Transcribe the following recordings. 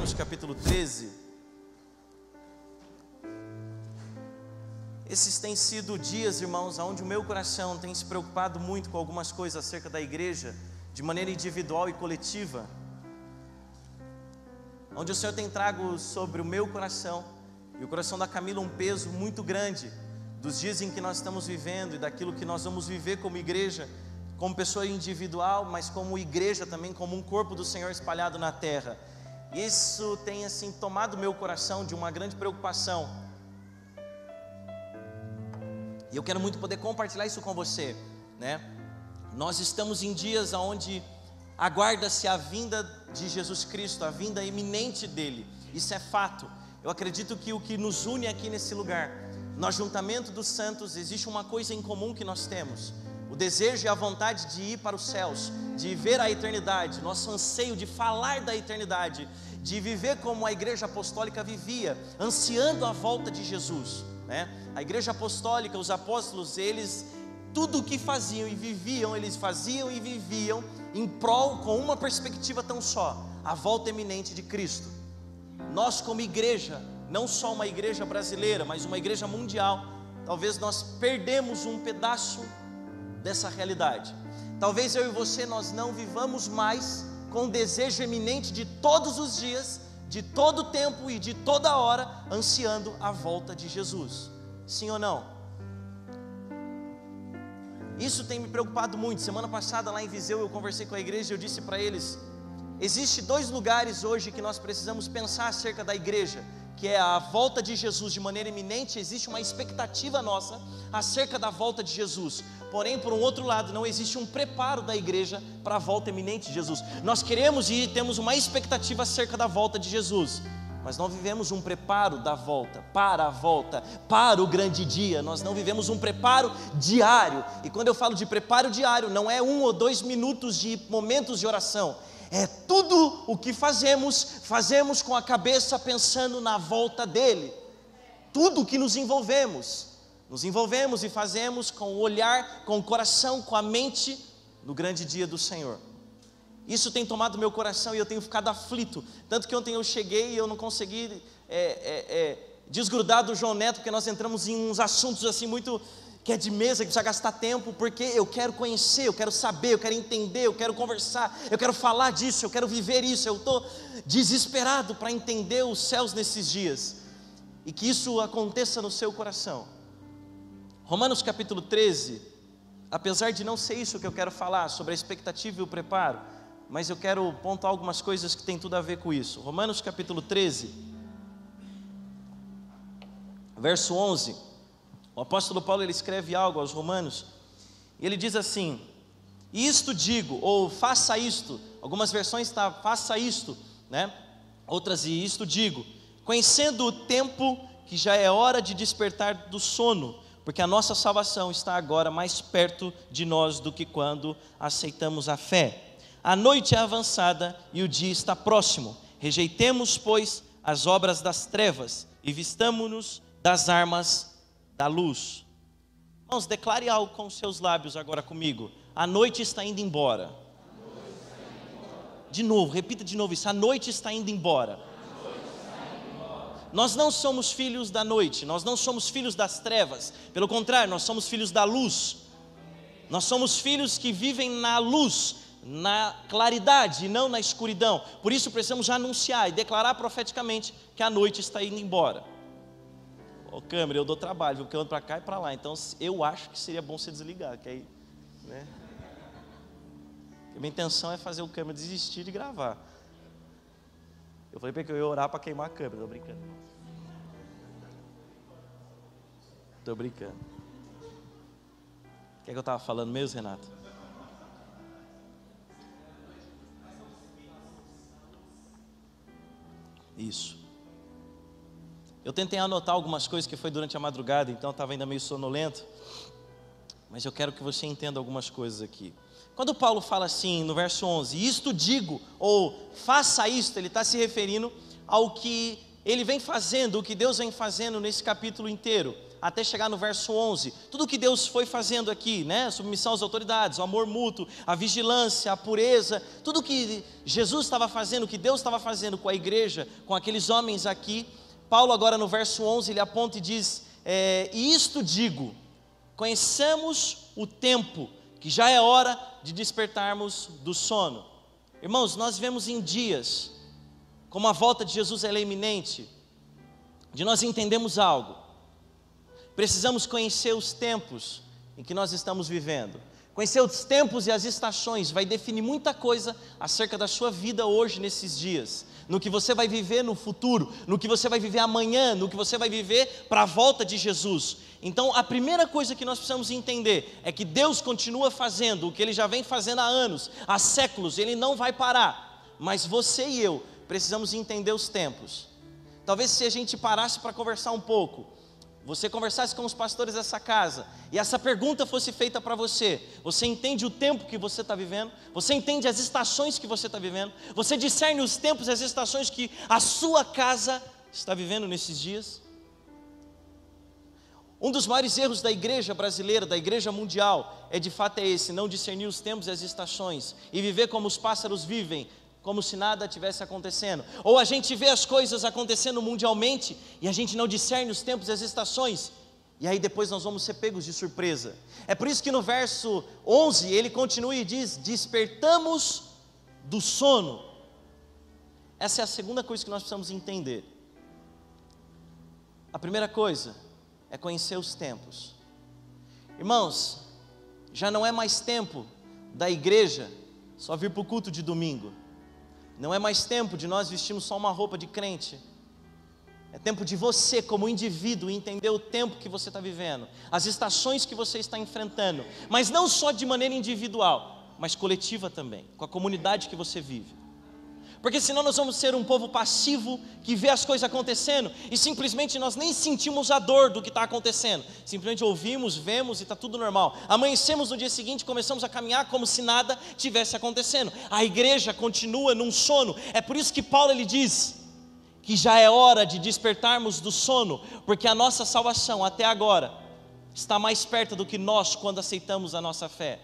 Romanos capítulo 13. Esses têm sido dias, irmãos, onde o meu coração tem se preocupado muito com algumas coisas acerca da igreja, de maneira individual e coletiva, onde o Senhor tem trago sobre o meu coração e o coração da Camila um peso muito grande dos dias em que nós estamos vivendo e daquilo que nós vamos viver como igreja, como pessoa individual, mas como igreja também, como um corpo do Senhor espalhado na terra. Isso tem assim tomado o meu coração de uma grande preocupação, e eu quero muito poder compartilhar isso com você, né? Nós estamos em dias onde aguarda-se a vinda de Jesus Cristo, a vinda iminente dele. Isso é fato. Eu acredito que o que nos une aqui nesse lugar, no ajuntamento dos santos, existe uma coisa em comum que nós temos: o desejo e a vontade de ir para os céus, de ver a eternidade, nosso anseio de falar da eternidade, de viver como a igreja apostólica vivia, ansiando a volta de Jesus, né? A igreja apostólica, os apóstolos, eles, tudo o que faziam e viviam, eles faziam e viviam em prol, com uma perspectiva tão só: a volta iminente de Cristo. Nós como igreja, não só uma igreja brasileira, mas uma igreja mundial, talvez nós perdemos um pedaço dessa realidade. Talvez eu e você, nós não vivamos mais com o desejo eminente de todos os dias, de todo o tempo e de toda hora, ansiando a volta de Jesus. Sim ou não? Isso tem me preocupado muito. Semana passada lá em Viseu eu conversei com a igreja e eu disse para eles: existe dois lugares hoje que nós precisamos pensar acerca da igreja, que é a volta de Jesus de maneira iminente. Existe uma expectativa nossa acerca da volta de Jesus, porém por um outro lado não existe um preparo da igreja para a volta iminente de Jesus. Nós queremos e temos uma expectativa acerca da volta de Jesus, mas não vivemos um preparo da volta, para o grande dia. Nós não vivemos um preparo diário. E quando eu falo de preparo diário, não é 1 ou 2 minutos de momentos de oração. É tudo o que fazemos com a cabeça pensando na volta dele. Tudo o que nos envolvemos e fazemos com o olhar, com o coração, com a mente, no grande dia do Senhor. Isso tem tomado meu coração e eu tenho ficado aflito. Tanto que ontem eu cheguei e eu não consegui desgrudar do João Neto, porque nós entramos em uns assuntos assim muito, que é de mesa, que precisa gastar tempo, porque eu quero conhecer, eu quero saber, eu quero entender, eu quero conversar, eu quero falar disso, eu quero viver isso. Eu estou desesperado para entender os céus nesses dias, e que isso aconteça no seu coração. Romanos capítulo 13, apesar de não ser isso que eu quero falar, sobre a expectativa e o preparo, mas eu quero pontuar algumas coisas que tem tudo a ver com isso. Romanos capítulo 13, verso 11, o apóstolo Paulo, ele escreve algo aos romanos, e ele diz assim: isto digo, ou faça isto. Algumas versões está faça isto, né? Outras, e isto digo, conhecendo o tempo que já é hora de despertar do sono, porque a nossa salvação está agora mais perto de nós do que quando aceitamos a fé. A noite é avançada e o dia está próximo. Rejeitemos, pois, as obras das trevas e vistamo-nos das armas da luz. Irmãos, declare algo com os seus lábios agora comigo: a noite está indo embora. De novo, repita de novo isso: a noite está indo embora. Nós não somos filhos da noite, nós não somos filhos das trevas, pelo contrário, nós somos filhos da luz. Nós somos filhos que vivem na luz, na claridade e não na escuridão. Por isso precisamos anunciar e declarar profeticamente que a noite está indo embora. Ô câmera, eu dou trabalho, porque eu ando para cá e para lá, então eu acho que seria bom você desligar, que aí, né? A minha intenção é fazer o câmera desistir de gravar. Eu falei para que eu ia orar para queimar a câmera. Tô brincando. O que é que eu estava falando mesmo, Renato? Isso. Eu tentei anotar algumas coisas que foi durante a madrugada, então eu estava ainda meio sonolento, mas eu quero que você entenda algumas coisas aqui. Quando Paulo fala assim no verso 11, isto digo, ou faça isto, ele está se referindo ao que ele vem fazendo o que Deus vem fazendo nesse capítulo inteiro, até chegar no verso 11, tudo o que Deus foi fazendo aqui, né? Submissão às autoridades, o amor mútuo, a vigilância, a pureza, tudo que Jesus estava fazendo, o que Deus estava fazendo com a igreja, com aqueles homens aqui. Paulo agora no verso 11, ele aponta e diz, e isto digo, conheçamos o tempo, que já é hora de despertarmos do sono. Irmãos, nós vemos em dias, como a volta de Jesus ela é iminente, de nós entendemos algo. Precisamos conhecer os tempos em que nós estamos vivendo. Conhecer os tempos e as estações vai definir muita coisa acerca da sua vida hoje, nesses dias. No que você vai viver no futuro, no que você vai viver amanhã, no que você vai viver para a volta de Jesus. Então a primeira coisa que nós precisamos entender é que Deus continua fazendo o que Ele já vem fazendo há anos, há séculos, Ele não vai parar. Mas você e eu precisamos entender os tempos. Talvez se a gente parasse para conversar um pouco, você conversasse com os pastores dessa casa, e essa pergunta fosse feita para você: você entende o tempo que você está vivendo? Você entende as estações que você está vivendo? Você discerne os tempos e as estações que a sua casa está vivendo nesses dias? Um dos maiores erros da igreja brasileira, da igreja mundial, de fato é esse: não discernir os tempos e as estações, e viver como os pássaros vivem, como se nada tivesse acontecendo. Ou a gente vê as coisas acontecendo mundialmente e a gente não discerne os tempos e as estações, e aí depois nós vamos ser pegos de surpresa. É por isso que no verso 11 ele continua e diz: despertamos do sono. Essa é a segunda coisa que nós precisamos entender. A primeira coisa é conhecer os tempos. Irmãos, já não é mais tempo da igreja só vir para o culto de domingo. Não é mais tempo de nós vestirmos só uma roupa de crente. É tempo de você, como indivíduo, entender o tempo que você está vivendo, as estações que você está enfrentando, mas não só de maneira individual, mas coletiva também, com a comunidade que você vive. Porque senão nós vamos ser um povo passivo, que vê as coisas acontecendo e simplesmente nós nem sentimos a dor do que está acontecendo. Simplesmente ouvimos, vemos e está tudo normal. Amanhecemos no dia seguinte, começamos a caminhar como se nada tivesse acontecendo. A igreja continua num sono. É por isso que Paulo ele diz que já é hora de despertarmos do sono, porque a nossa salvação até agora está mais perto do que nós quando aceitamos a nossa fé.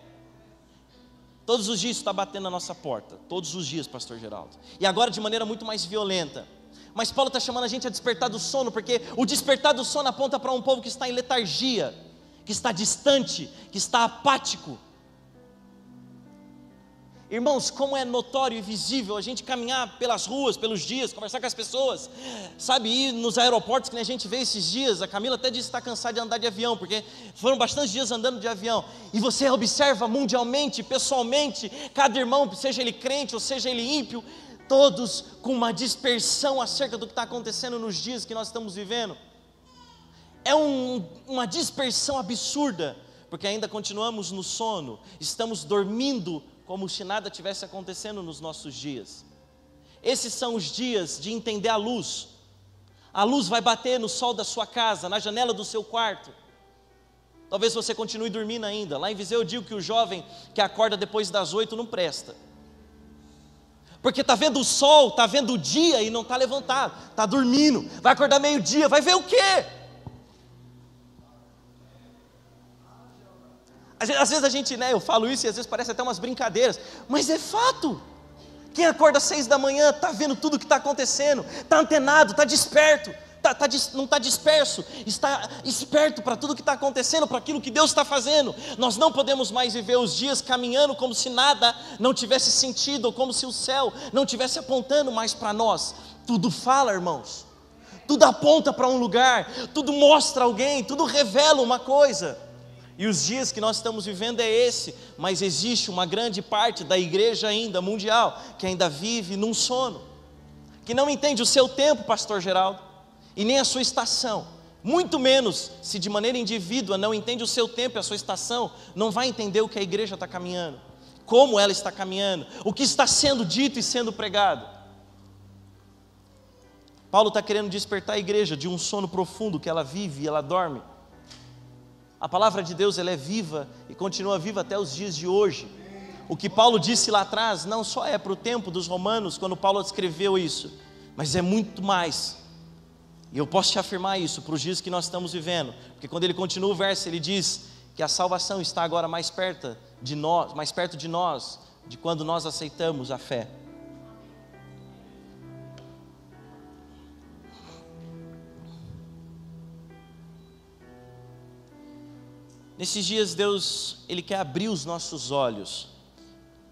Todos os dias está batendo na nossa porta, todos os dias, pastor Geraldo, e agora de maneira muito mais violenta. Mas Paulo está chamando a gente a despertar do sono, porque o despertar do sono aponta para um povo que está em letargia, que está distante, que está apático. Irmãos, como é notório e visível a gente caminhar pelas ruas, pelos dias, conversar com as pessoas, sabe, ir nos aeroportos que a gente vê esses dias. A Camila até disse que está cansada de andar de avião, porque foram bastantes dias andando de avião, e você observa mundialmente, pessoalmente, cada irmão, seja ele crente ou seja ele ímpio, todos com uma dispersão acerca do que está acontecendo nos dias que nós estamos vivendo. É uma dispersão absurda, porque ainda continuamos no sono, estamos dormindo como se nada tivesse acontecendo nos nossos dias. Esses são os dias de entender a luz. A luz vai bater no sol da sua casa, na janela do seu quarto. Talvez você continue dormindo ainda. Lá em Viseu eu digo que o jovem que acorda depois das 8 não presta, porque está vendo o sol, está vendo o dia e não está levantado, está dormindo. Vai acordar meio-dia, vai ver o quê? Às vezes a gente, eu falo isso e às vezes parece até umas brincadeiras, mas é fato. Quem acorda às 6 da manhã está vendo tudo o que está acontecendo, está antenado, está desperto, não está disperso, está esperto para tudo que está acontecendo, para aquilo que Deus está fazendo. Nós não podemos mais viver os dias caminhando como se nada não tivesse sentido, ou como se o céu não estivesse apontando mais para nós. Tudo fala, irmãos, tudo aponta para um lugar, tudo mostra alguém, tudo revela uma coisa. E os dias que nós estamos vivendo é esse, mas existe uma grande parte da igreja ainda mundial que ainda vive num sono, que não entende o seu tempo, pastor Geraldo, e nem a sua estação. Muito menos, se de maneira indivídua não entende o seu tempo e a sua estação, não vai entender o que a igreja está caminhando, como ela está caminhando, o que está sendo dito e sendo pregado. Paulo está querendo despertar a igreja de um sono profundo que ela vive e ela dorme. A palavra de Deus ela é viva e continua viva até os dias de hoje. O que Paulo disse lá atrás não só é para o tempo dos romanos, quando Paulo escreveu isso, mas é muito mais E eu posso te afirmar isso para os dias que nós estamos vivendo, porque quando ele continua o verso, ele diz que a salvação está agora mais perto de nós, de quando nós aceitamos a fé. Nesses dias Deus, Ele quer abrir os nossos olhos,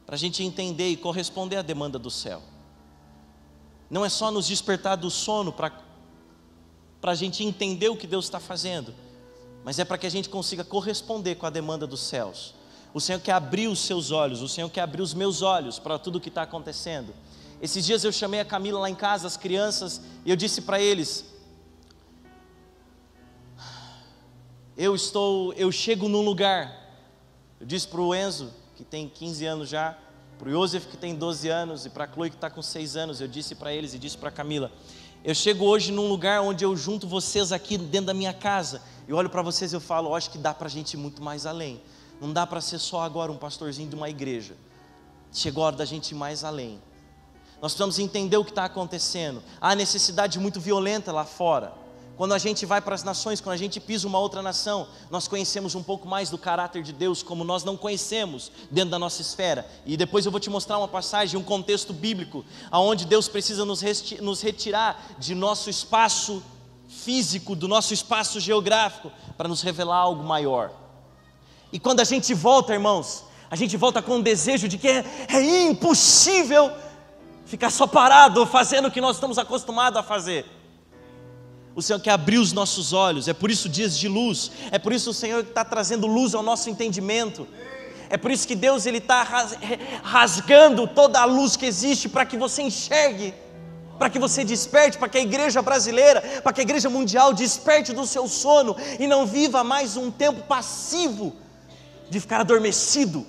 para a gente entender e corresponder à demanda do céu. Não é só nos despertar do sono para a gente entender o que Deus está fazendo, mas é para que a gente consiga corresponder com a demanda dos céus. O Senhor quer abrir os seus olhos, o Senhor quer abrir os meus olhos para tudo o que está acontecendo. Esses dias eu chamei a Camila lá em casa, as crianças, e eu disse para eles: eu chego num lugar. Eu disse para o Enzo, que tem 15 anos já, para o Joseph, que tem 12 anos, e para a Chloe, que está com 6 anos, eu disse para eles e disse para a Camila: eu chego hoje num lugar onde eu junto vocês aqui dentro da minha casa, eu olho para vocês e eu falo: eu acho que dá para a gente ir muito mais além. Não dá para ser só agora um pastorzinho de uma igreja. Chegou a hora da gente ir mais além. Nós precisamos entender o que está acontecendo. Há necessidade muito violenta lá fora. Quando a gente vai para as nações, quando a gente pisa uma outra nação, nós conhecemos um pouco mais do caráter de Deus, como nós não conhecemos dentro da nossa esfera. E depois eu vou te mostrar uma passagem, um contexto bíblico, onde Deus precisa nos retirar de nosso espaço físico, do nosso espaço geográfico, para nos revelar algo maior. E quando a gente volta, irmãos, a gente volta com um desejo de que é impossível ficar só parado, fazendo o que nós estamos acostumados a fazer. O Senhor quer abrir os nossos olhos, é por isso dias de luz, é por isso o Senhor está trazendo luz ao nosso entendimento, é por isso que Deus está rasgando toda a luz que existe para que você enxergue, para que você desperte, para que a igreja brasileira, para que a igreja mundial desperte do seu sono e não viva mais um tempo passivo de ficar adormecido.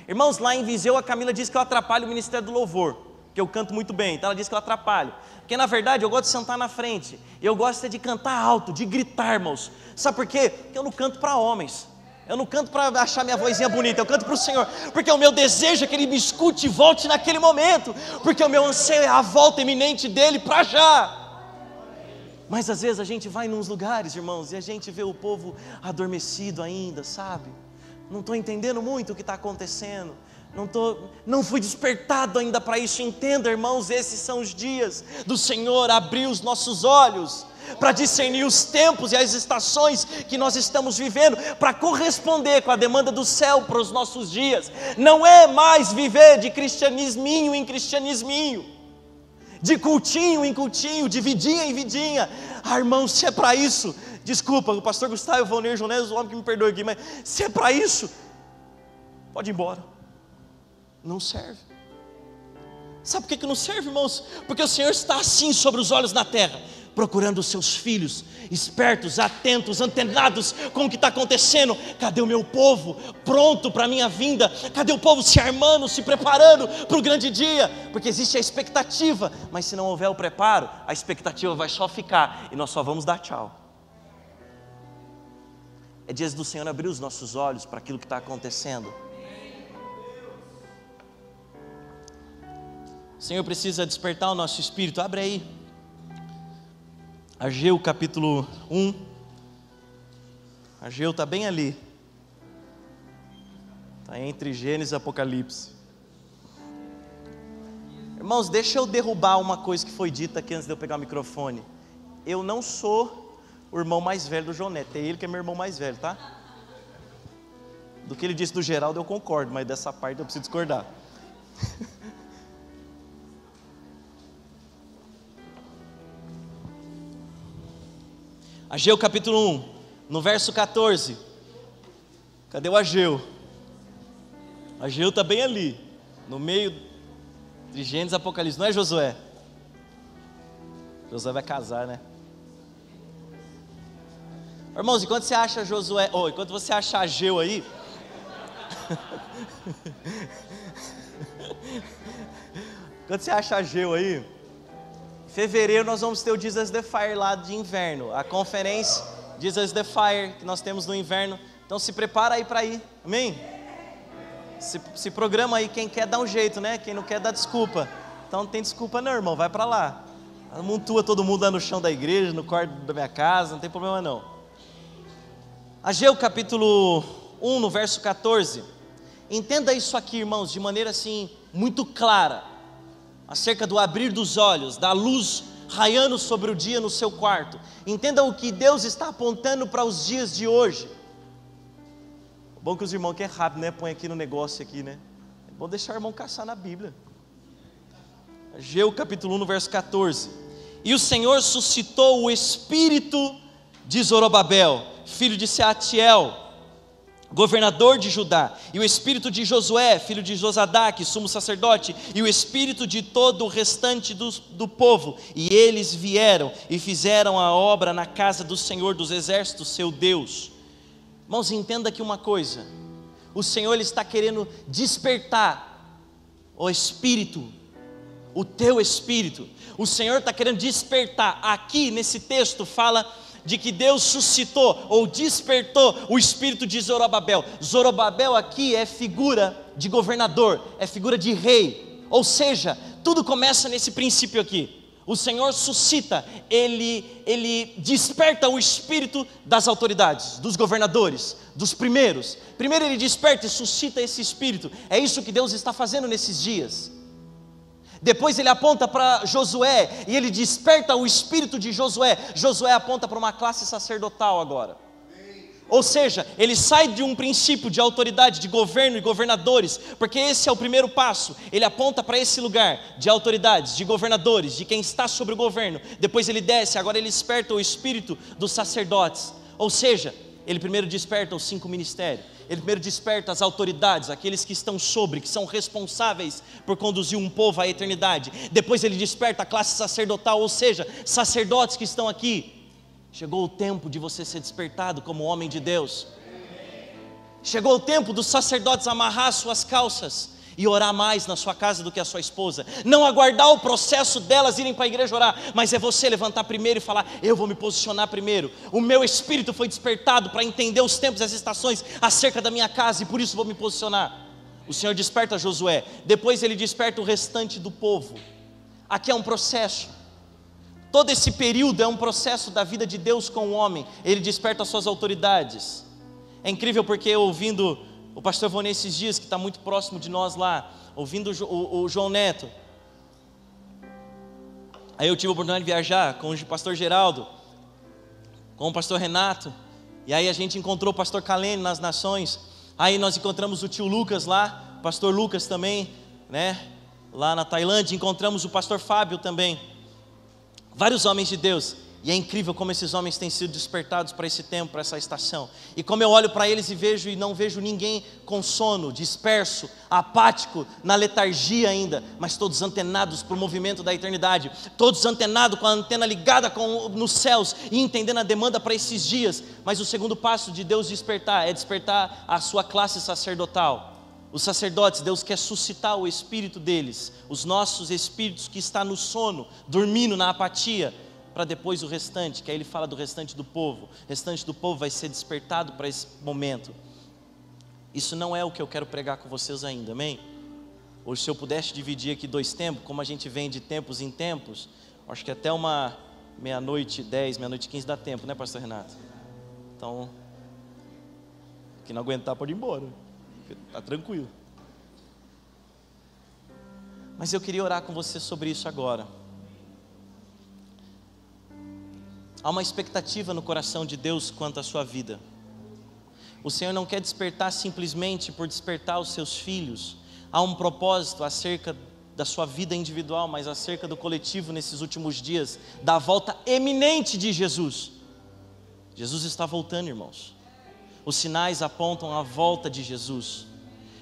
Irmãos, lá em Viseu a Camila diz que eu atrapalho o ministério do louvor, que eu canto muito bem, então ela diz que eu atrapalho, porque na verdade eu gosto de sentar na frente, eu gosto de cantar alto, de gritar, irmãos. Sabe por quê? Porque eu não canto para homens, eu não canto para achar minha vozinha bonita, eu canto para o Senhor, porque o meu desejo é que Ele me escute e volte naquele momento, porque o meu anseio é a volta iminente dEle para já. Mas às vezes a gente vai nos lugares, irmãos, e a gente vê o povo adormecido ainda, sabe? Não estou entendendo muito o que está acontecendo, não fui despertado ainda para isso. Entenda, irmãos, esses são os dias do Senhor abrir os nossos olhos, para discernir os tempos e as estações que nós estamos vivendo, para corresponder com a demanda do céu para os nossos dias. Não é mais viver de cristianisminho em cristianisminho, de cultinho em cultinho, de vidinha em vidinha. Irmãos, se é para isso, desculpa, o pastor Gustavo, o Valnir Jones, o homem que me perdoe aqui, mas se é para isso, pode ir embora. Não serve. Sabe por que não serve, irmãos? Porque o Senhor está assim sobre os olhos na terra, procurando os seus filhos, espertos, atentos, antenados com o que está acontecendo. Cadê o meu povo pronto para a minha vinda? Cadê o povo se armando, se preparando para o grande dia? Porque existe a expectativa, mas se não houver o preparo, a expectativa vai só ficar e nós só vamos dar tchau. É dias do Senhor abrir os nossos olhos para aquilo que está acontecendo. O Senhor precisa despertar o nosso espírito. Abre aí Ageu capítulo 1. Ageu está bem ali, está entre Gênesis e Apocalipse. Irmãos, deixa eu derrubar uma coisa que foi dita aqui antes de eu pegar o microfone. Eu não sou o irmão mais velho do João Neto, é ele que é meu irmão mais velho, tá? Do que ele disse do Geraldo eu concordo, mas dessa parte eu preciso discordar. Ageu capítulo 1, no verso 14. Cadê o Ageu? Ageu está bem ali, no meio de Gênesis e Apocalipse, não é Josué? Josué vai casar, né? Irmãos, enquanto você acha Josué, enquanto você acha Ageu aí, enquanto você acha Ageu aí, em fevereiro nós vamos ter o Jesus the Fire lá de inverno, a conferência Jesus the Fire que nós temos no inverno. Então se prepara aí para ir, amém? Se programa aí, quem quer dá um jeito, né? Quem não quer dá desculpa. Então não tem desculpa não, irmão, vai para lá. Amontoa todo mundo lá no chão da igreja, no quarto da minha casa, não tem problema não. Ageu capítulo 1, no verso 14. Entenda isso aqui, irmãos, de maneira assim, muito clara, acerca do abrir dos olhos, da luz raiando sobre o dia no seu quarto. Entenda o que Deus está apontando para os dias de hoje. Bom que os irmãos que é rápido, né? Põe aqui no negócio aqui, né? É bom deixar o irmão caçar na Bíblia. Ageu capítulo 1, no verso 14. E o Senhor suscitou o espírito de Zorobabel, filho de Sealtiel, governador de Judá, e o espírito de Josué, filho de Josadaque, sumo sacerdote, e o espírito de todo o restante do povo, e eles vieram e fizeram a obra na casa do Senhor dos exércitos, seu Deus. Irmãos, entenda aqui uma coisa, o Senhor ele está querendo despertar o espírito, o teu espírito, o Senhor está querendo despertar. Aqui nesse texto fala de que Deus suscitou ou despertou o espírito de Zorobabel. Zorobabel aqui é figura de governador, é figura de rei, ou seja, tudo começa nesse princípio aqui. O Senhor suscita, Ele desperta o espírito das autoridades, dos governadores, dos primeiros. Primeiro Ele desperta e suscita esse espírito. É isso que Deus está fazendo nesses dias. Depois Ele aponta para Josué e Ele desperta o espírito de Josué. Josué aponta para uma classe sacerdotal agora. Ou seja, ele sai de um princípio de autoridade, de governo e governadores, porque esse é o primeiro passo. Ele aponta para esse lugar de autoridades, de governadores, de quem está sobre o governo. Depois ele desce, agora ele desperta o espírito dos sacerdotes. Ou seja, ele primeiro desperta os 5 ministérios. Ele primeiro desperta as autoridades, aqueles que estão sobre, que são responsáveis por conduzir um povo à eternidade. Depois ele desperta a classe sacerdotal, ou seja, sacerdotes que estão aqui. Chegou o tempo de você ser despertado como homem de Deus. Chegou o tempo dos sacerdotes amarrar suas calças e orar mais na sua casa do que a sua esposa. Não aguardar o processo delas irem para a igreja orar, mas é você levantar primeiro e falar: eu vou me posicionar primeiro. O meu espírito foi despertado para entender os tempos e as estações acerca da minha casa, e por isso vou me posicionar. O Senhor desperta Josué, depois ele desperta o restante do povo. Aqui é um processo. Todo esse período é um processo da vida de Deus com o homem. Ele desperta as suas autoridades. É incrível porque ouvindo o pastor Vonê esses dias, que está muito próximo de nós lá, ouvindo o João Neto, aí eu tive a oportunidade de viajar com o pastor Geraldo, com o pastor Renato, e aí a gente encontrou o pastor Kalene nas Nações. Aí nós encontramos o tio Lucas lá, o pastor Lucas também, né, lá na Tailândia. Encontramos o pastor Fábio também. Vários homens de Deus, e é incrível como esses homens têm sido despertados para esse tempo, para essa estação. E como eu olho para eles e não vejo ninguém com sono, disperso, apático, na letargia ainda, mas todos antenados para o movimento da eternidade, todos antenados com a antena ligada nos céus e entendendo a demanda para esses dias. Mas o segundo passo de Deus despertar é despertar a sua classe sacerdotal. Os sacerdotes, Deus quer suscitar o espírito deles, os nossos espíritos que está no sono, dormindo na apatia, para depois o restante, que aí ele fala do restante do povo. O restante do povo vai ser despertado para esse momento. Isso não é o que eu quero pregar com vocês ainda, amém? Hoje, se eu pudesse dividir aqui 2 tempos, como a gente vem de tempos em tempos, acho que até uma 00:10, 00:15 dá tempo, né, pastor Renato? Então, quem não aguentar pode ir embora. Está tranquilo. Mas eu queria orar com você sobre isso agora. Há uma expectativa no coração de Deus quanto à sua vida. O Senhor não quer despertar simplesmente por despertar os seus filhos. Há um propósito acerca da sua vida individual, mas acerca do coletivo nesses últimos dias, da volta eminente de Jesus. Jesus está voltando, irmãos. Os sinais apontam a volta de Jesus.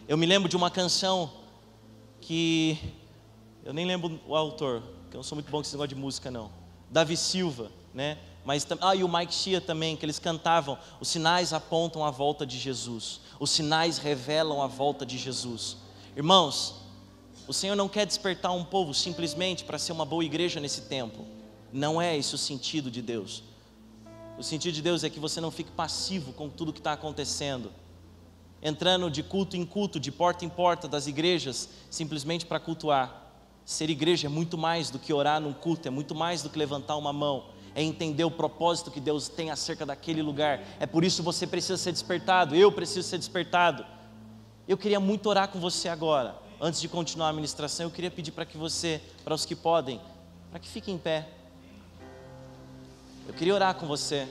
Eu me lembro de uma canção que eu nem lembro o autor, que eu não sou muito bom com esse negócio de música não. Davi Silva, né? Mas e o Mike Shea também, que eles cantavam: os sinais apontam a volta de Jesus. Os sinais revelam a volta de Jesus. Irmãos, o Senhor não quer despertar um povo simplesmente para ser uma boa igreja nesse tempo. Não é esse o sentido de Deus. O sentido de Deus é que você não fique passivo com tudo que está acontecendo, entrando de culto em culto, de porta em porta das igrejas, simplesmente para cultuar, Ser igreja é muito mais do que orar num culto, é muito mais do que levantar uma mão, é entender o propósito que Deus tem acerca daquele lugar. É por isso que você precisa ser despertado, eu preciso ser despertado. Eu queria muito orar com você agora. Antes de continuar a ministração, eu queria pedir para que você, para os que podem, para que fiquem em pé. Eu queria orar com você,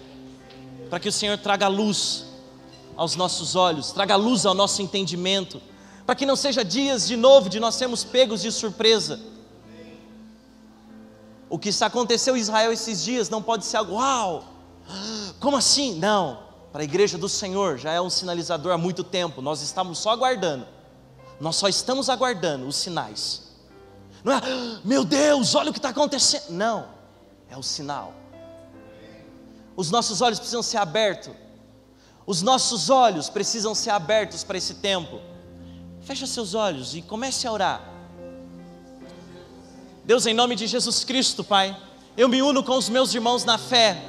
para que o Senhor traga luz aos nossos olhos, traga luz ao nosso entendimento, para que não seja dias de novo de nós sermos pegos de surpresa. O que aconteceu em Israel esses dias não pode ser algo, uau, como assim? Não, para a igreja do Senhor já é um sinalizador há muito tempo. Nós estamos só aguardando, nós só estamos aguardando os sinais. Não é, meu Deus, olha o que está acontecendo. Não, é o sinal. Os nossos olhos precisam ser abertos. Os nossos olhos precisam ser abertos para esse tempo. Fecha seus olhos e comece a orar. Deus, em nome de Jesus Cristo, Pai, eu me uno com os meus irmãos na fé,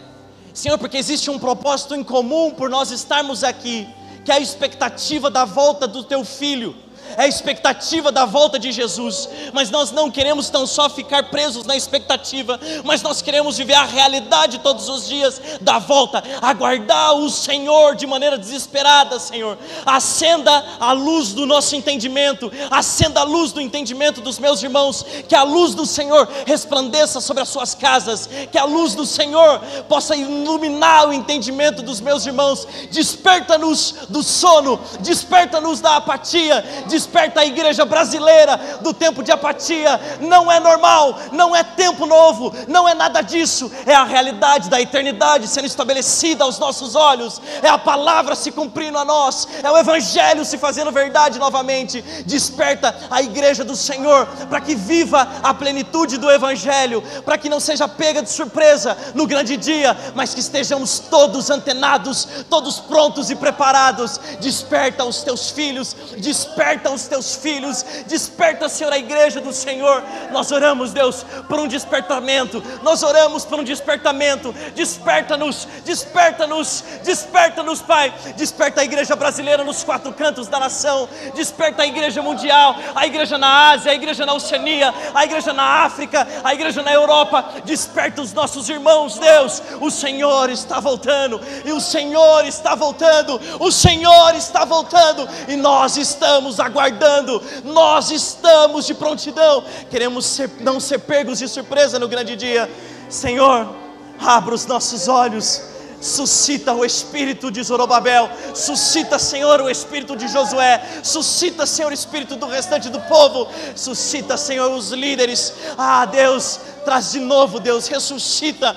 Senhor, porque existe um propósito em comum por nós estarmos aqui, que é a expectativa da volta do Teu Filho, é a expectativa da volta de Jesus. Mas nós não queremos tão só ficar presos na expectativa, mas nós queremos viver a realidade todos os dias da volta, aguardar o Senhor de maneira desesperada. Senhor, acenda a luz do nosso entendimento, acenda a luz do entendimento dos meus irmãos, que a luz do Senhor resplandeça sobre as suas casas, que a luz do Senhor possa iluminar o entendimento dos meus irmãos. Desperta-nos do sono, desperta-nos da apatia, desperta a igreja brasileira do tempo de apatia. Não é normal, não é tempo novo, não é nada disso. É a realidade da eternidade sendo estabelecida aos nossos olhos, é a palavra se cumprindo a nós, é o evangelho se fazendo verdade novamente. Desperta a igreja do Senhor para que viva a plenitude do evangelho, para que não seja pega de surpresa no grande dia, mas que estejamos todos antenados, todos prontos e preparados. Desperta os teus filhos, desperta os teus filhos, desperta, Senhor, a igreja do Senhor. Nós oramos, Deus, por um despertamento, nós oramos por um despertamento. Desperta-nos, desperta-nos, desperta-nos, Pai. Desperta a igreja brasileira nos quatro cantos da nação, desperta a igreja mundial, a igreja na Ásia, a igreja na Oceania, a igreja na África, a igreja na Europa. Desperta os nossos irmãos, Deus. O Senhor está voltando, e o Senhor está voltando, o Senhor está voltando, e nós estamos aguardando, nós estamos de prontidão. Queremos não ser pegos de surpresa no grande dia. Senhor, abra os nossos olhos, suscita o espírito de Zorobabel, suscita, Senhor, o espírito de Josué, suscita, Senhor, o espírito do restante do povo, suscita, Senhor, os líderes. Deus, traz de novo, Deus, ressuscita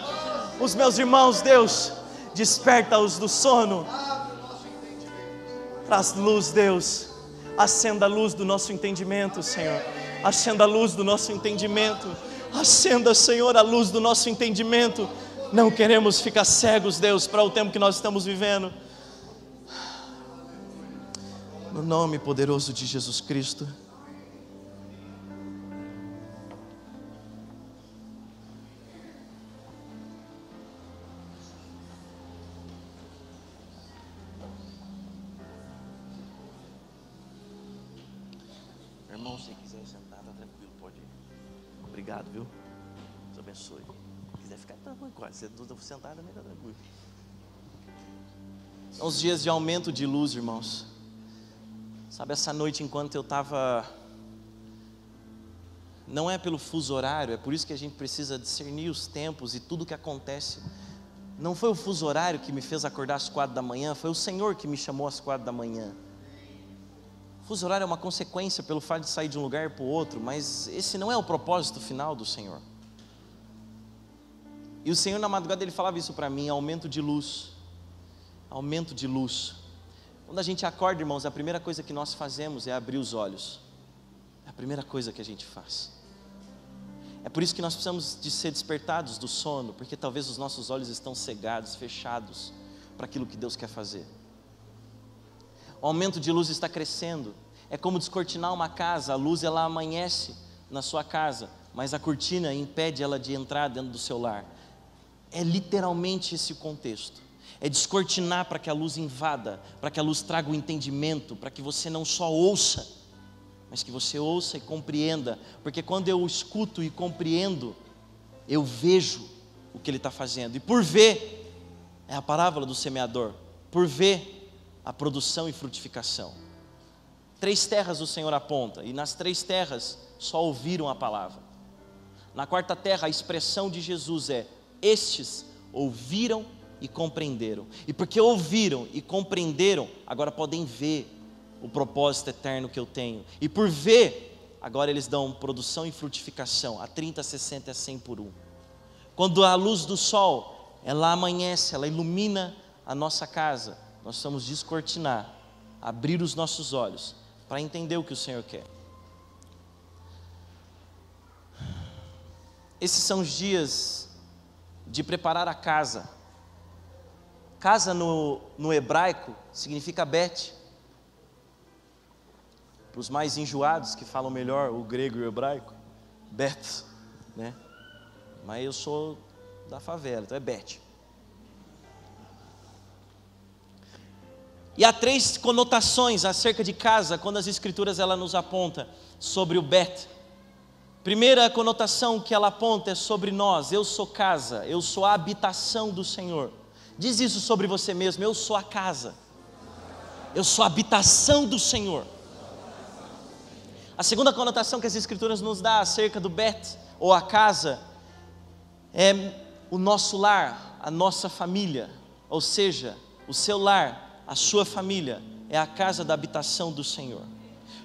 os meus irmãos, Deus, desperta-os do sono, traz luz, Deus. Acenda a luz do nosso entendimento, Senhor. Acenda a luz do nosso entendimento. Acenda, Senhor, a luz do nosso entendimento. Não queremos ficar cegos, Deus, para o tempo que nós estamos vivendo. No nome poderoso de Jesus Cristo. Irmão, se quiser sentar, tá tranquilo, pode ir. Obrigado, viu? Deus abençoe. Se quiser ficar tranquilo, se você sentar também tá tranquilo. São os dias de aumento de luz, irmãos. Sabe, essa noite enquanto eu estava, não é pelo fuso horário, é por isso que a gente precisa discernir os tempos e tudo que acontece. Não foi o fuso horário que me fez acordar às 4 da manhã, foi o Senhor que me chamou às 4 da manhã. O fuso horário é uma consequência pelo fato de sair de um lugar para o outro, mas esse não é o propósito final do Senhor. E o Senhor na madrugada ele falava isso para mim: aumento de luz, aumento de luz. Quando a gente acorda, irmãos, a primeira coisa que nós fazemos é abrir os olhos. É a primeira coisa que a gente faz. É por isso que nós precisamos de ser despertados do sono, porque talvez os nossos olhos estão cegados, fechados para aquilo que Deus quer fazer. O aumento de luz está crescendo. É como descortinar uma casa. A luz ela amanhece na sua casa, mas a cortina impede ela de entrar dentro do seu lar. É literalmente esse o contexto. É descortinar para que a luz invada, para que a luz traga o entendimento, para que você não só ouça, mas que você ouça e compreenda, porque quando eu escuto e compreendo, eu vejo o que Ele está fazendo. E por ver, é a parábola do semeador, por ver a produção e frutificação. 3 terras o Senhor aponta, e nas 3 terras só ouviram a palavra. Na 4ª terra a expressão de Jesus é: estes ouviram e compreenderam. E porque ouviram e compreenderam, agora podem ver o propósito eterno que eu tenho. E por ver, agora eles dão produção e frutificação, a 30, 60 e a 100 por 1. Quando a luz do sol, ela amanhece, ela ilumina a nossa casa, nós precisamos descortinar, abrir os nossos olhos, para entender o que o Senhor quer. Esses são os dias de preparar a casa. Casa no hebraico significa Bet. Para os mais enjoados que falam melhor o grego e o hebraico, Bet, né? Mas eu sou da favela, então é Bet. E há 3 conotações acerca de casa quando as escrituras ela nos aponta sobre o Bet. Primeira conotação que ela aponta é sobre nós. Eu sou casa, eu sou a habitação do Senhor. Diz isso sobre você mesmo: eu sou a casa, eu sou a habitação do Senhor. A segunda conotação que as escrituras nos dá acerca do Bet, ou a casa, é o nosso lar, a nossa família. Ou seja, o seu lar, a sua família, é a casa da habitação do Senhor.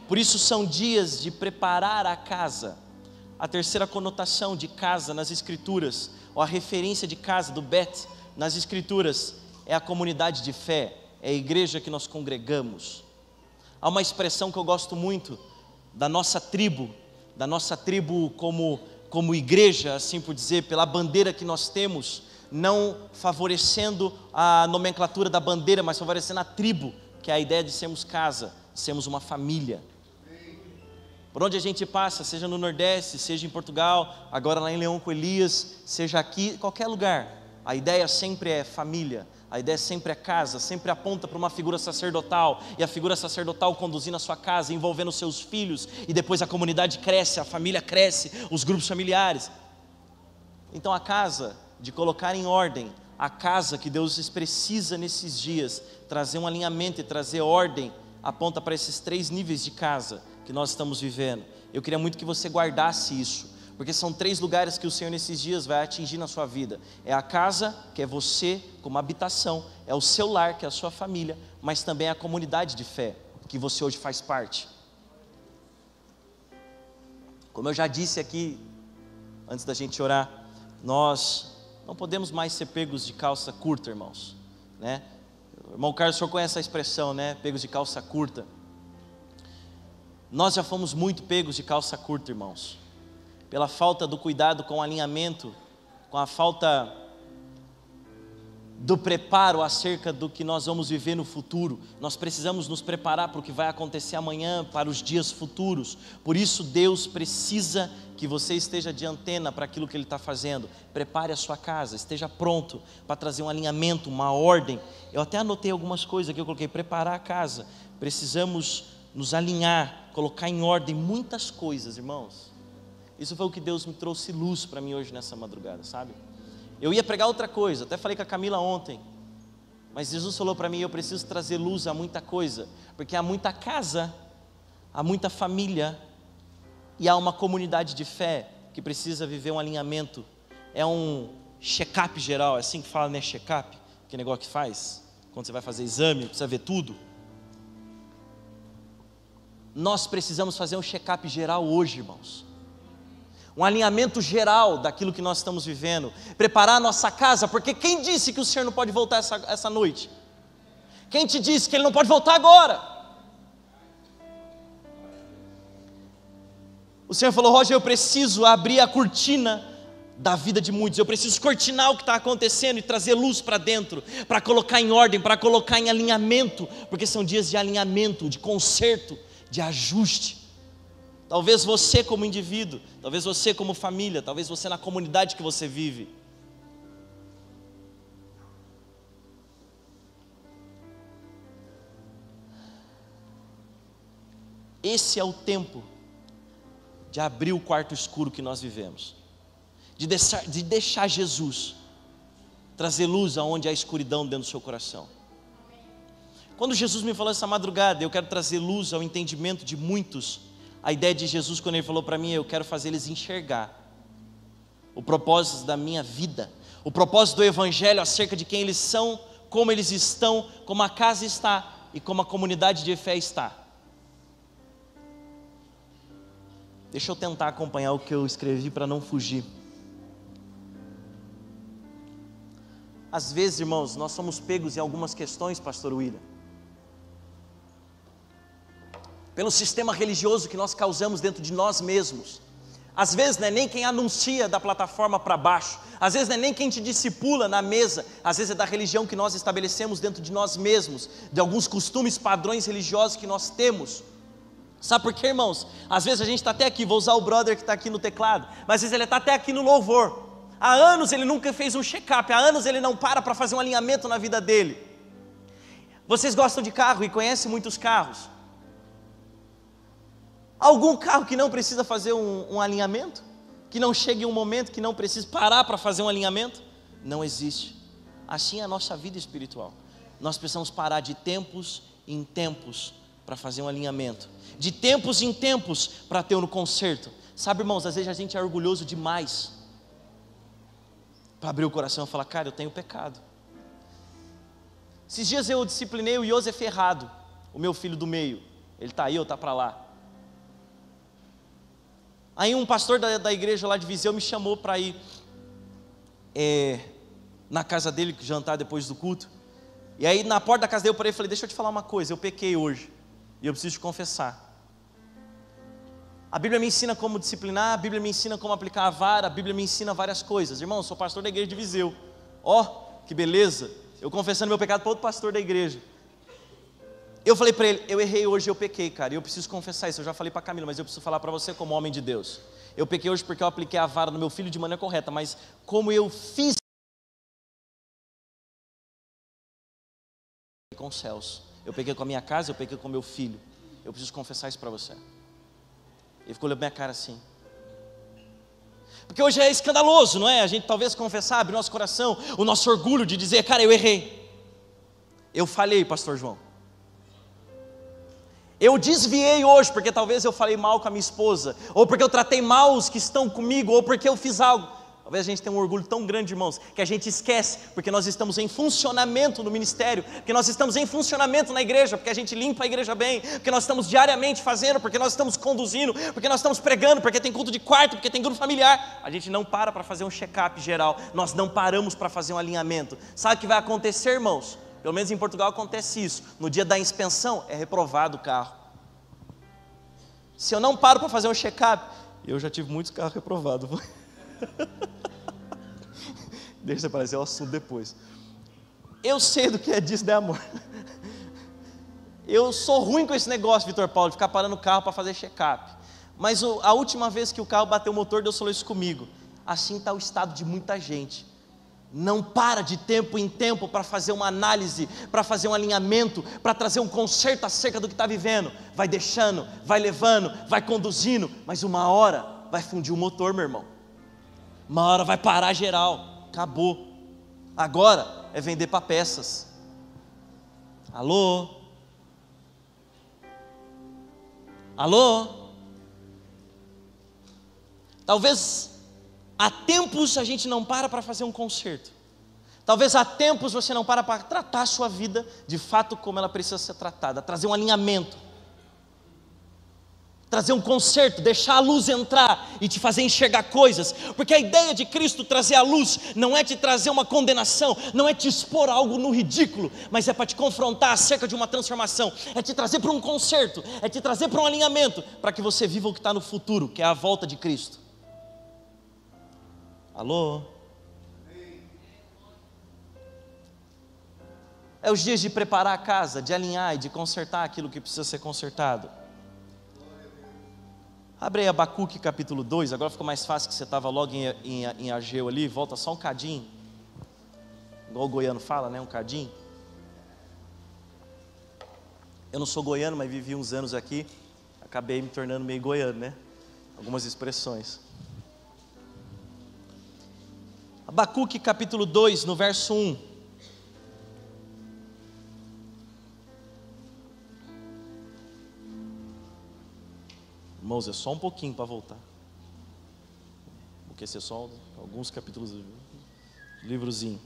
Por isso são dias de preparar a casa. A terceira conotação de casa nas escrituras, ou a referência de casa do Bet nas escrituras, é a comunidade de fé, é a igreja que nós congregamos. Há uma expressão que eu gosto muito da nossa tribo como igreja, assim por dizer, pela bandeira que nós temos, não favorecendo a nomenclatura da bandeira, mas favorecendo a tribo, que é a ideia de sermos casa, de sermos uma família. Por onde a gente passa, seja no Nordeste, seja em Portugal, agora lá em Leão com Elias, seja aqui, qualquer lugar, a ideia sempre é família, a ideia sempre é casa, sempre aponta para uma figura sacerdotal, e a figura sacerdotal conduzindo a sua casa, envolvendo os seus filhos, e depois a comunidade cresce, a família cresce, os grupos familiares. Então a casa, de colocar em ordem, a casa que Deus precisa nesses dias, trazer um alinhamento e trazer ordem, aponta para esses 3 níveis de casa que nós estamos vivendo. Eu queria muito que você guardasse isso, porque são 3 lugares que o Senhor nesses dias vai atingir na sua vida. É a casa, que é você como habitação, é o seu lar, que é a sua família, mas também é a comunidade de fé, que você hoje faz parte. Como eu já disse aqui, antes da gente orar, nós não podemos mais ser pegos de calça curta, irmãos, né? Irmão Carlos, o senhor conhece a expressão, né? Pegos de calça curta. Nós já fomos muito pegos de calça curta, irmãos, pela falta do cuidado com o alinhamento, com a falta do preparo acerca do que nós vamos viver no futuro. Nós precisamos nos preparar para o que vai acontecer amanhã, para os dias futuros. Por isso Deus precisa que você esteja de antena para aquilo que Ele está fazendo. Prepare a sua casa, esteja pronto para trazer um alinhamento, uma ordem. Eu até anotei algumas coisas que eu coloquei: preparar a casa, precisamos nos alinhar, colocar em ordem muitas coisas, irmãos. Isso foi o que Deus me trouxe luz para mim hoje nessa madrugada, sabe? Eu ia pregar outra coisa, até falei com a Camila ontem, mas Jesus falou para mim: eu preciso trazer luz a muita coisa, porque há muita casa, há muita família, e há uma comunidade de fé que precisa viver um alinhamento. É um check-up geral, é assim que fala, né? Check-up, que negócio que faz, quando você vai fazer exame, precisa ver tudo. Nós precisamos fazer um check-up geral hoje, irmãos. Um alinhamento geral daquilo que nós estamos vivendo. Preparar a nossa casa, porque quem disse que o Senhor não pode voltar essa noite? Quem te disse que Ele não pode voltar agora? O Senhor falou: Roger, eu preciso abrir a cortina da vida de muitos. Eu preciso cortinar o que está acontecendo e trazer luz para dentro, para colocar em ordem, para colocar em alinhamento, porque são dias de alinhamento, de conserto, de ajuste. Talvez você como indivíduo, talvez você como família, talvez você na comunidade que você vive. esse é o tempo de abrir o quarto escuro que nós vivemos, de deixar Jesus trazer luz aonde há escuridão dentro do seu coração. Quando Jesus me falou essa madrugada, eu quero trazer luz ao entendimento de muitos. A ideia de Jesus, quando Ele falou para mim, eu quero fazer eles enxergar o propósito da minha vida, o propósito do Evangelho acerca de quem eles são, como eles estão, como a casa está e como a comunidade de fé está. Deixa eu tentar acompanhar o que eu escrevi para não fugir. Às vezes, irmãos, nós somos pegos em algumas questões, pastor William, pelo sistema religioso que nós causamos dentro de nós mesmos. Às vezes não é nem quem anuncia da plataforma para baixo, às vezes não é nem quem te discipula na mesa, às vezes é da religião que nós estabelecemos dentro de nós mesmos, de alguns costumes, padrões religiosos que nós temos. Sabe por quê, irmãos? Às vezes a gente está até aqui, vou usar o brother que está aqui no teclado, mas às vezes ele está até aqui no louvor. Há anos ele nunca fez um check-up, há anos ele não para fazer um alinhamento na vida dele. Vocês gostam de carro e conhecem muitos carros? Algum carro que não precisa fazer um alinhamento? Que não chegue um momento que não precise parar para fazer um alinhamento? Não existe. Assim é a nossa vida espiritual. Nós precisamos parar de tempos em tempos para fazer um alinhamento, de tempos em tempos para ter um conserto. Sabe, irmãos, às vezes a gente é orgulhoso demais para abrir o coração e falar, cara, eu tenho pecado. Esses dias eu disciplinei o Joseph Errado, o meu filho do meio. Ele está aí ou está para lá? Aí um pastor da igreja lá de Viseu me chamou para ir na casa dele, jantar depois do culto. E aí na porta da casa dele eu parei e falei, deixa eu te falar uma coisa, eu pequei hoje, e eu preciso te confessar. A Bíblia me ensina como disciplinar, a Bíblia me ensina como aplicar a vara, a Bíblia me ensina várias coisas. Irmão, eu sou pastor da igreja de Viseu. Ó, que beleza, eu confessando meu pecado para outro pastor da igreja. Eu falei para ele, eu errei hoje, eu pequei, cara, e eu preciso confessar isso. Eu já falei para a Camila, mas eu preciso falar para você como homem de Deus. Eu pequei hoje porque eu apliquei a vara no meu filho de maneira correta, mas como eu fiz com os céus, eu pequei com a minha casa, eu pequei com o meu filho. Eu preciso confessar isso para você. Ele ficou olhando minha cara assim. Porque hoje é escandaloso, não é? A gente talvez confessar, abrir nosso coração, o nosso orgulho de dizer, cara, eu errei. Eu falhei, pastor João. Eu desviei hoje porque talvez eu falei mal com a minha esposa, ou porque eu tratei mal os que estão comigo, ou porque eu fiz algo. Talvez a gente tenha um orgulho tão grande, irmãos, que a gente esquece, porque nós estamos em funcionamento no ministério, porque nós estamos em funcionamento na igreja, porque a gente limpa a igreja bem, porque nós estamos diariamente fazendo, porque nós estamos conduzindo, porque nós estamos pregando, porque tem culto de quarto, porque tem grupo familiar. A gente não para fazer um check-up geral, nós não paramos para fazer um alinhamento. Sabe o que vai acontecer, irmãos? Pelo menos em Portugal acontece isso. No dia da inspeção é reprovado o carro. Se eu não paro para fazer um check-up, eu já tive muitos carros reprovados. Deixa eu aparecer o assunto depois. Eu sei do que é disso, né, amor? Eu sou ruim com esse negócio, Vitor Paulo, de ficar parando o carro para fazer check-up. Mas a última vez que o carro bateu o motor, Deus falou isso comigo. Assim está o estado de muita gente. Não para de tempo em tempo para fazer uma análise, para fazer um alinhamento, para trazer um conserto acerca do que está vivendo. Vai deixando, vai levando, vai conduzindo, mas uma hora vai fundir o motor, meu irmão. Uma hora vai parar geral, acabou. Agora é vender para peças. Alô? Alô? Talvez há tempos a gente não para fazer um conserto. Talvez há tempos você não para tratar a sua vida de fato como ela precisa ser tratada, trazer um alinhamento, trazer um conserto, deixar a luz entrar e te fazer enxergar coisas, porque a ideia de Cristo trazer a luz não é te trazer uma condenação, não é te expor a algo no ridículo, mas é para te confrontar acerca de uma transformação, é te trazer para um conserto, é te trazer para um alinhamento, para que você viva o que está no futuro, que é a volta de Cristo. Alô? É os dias de preparar a casa, de alinhar e de consertar aquilo que precisa ser consertado. Abre aí Abacuque capítulo 2, agora ficou mais fácil que você estava logo em Ageu ali, volta só um cadinho. Igual o goiano fala, né? Um cadinho. Eu não sou goiano, mas vivi uns anos aqui. Acabei me tornando meio goiano, né? Algumas expressões. Abacuque capítulo 2, no verso 1. Irmãos, é só um pouquinho para voltar. Porque ser só alguns capítulos do livrozinho.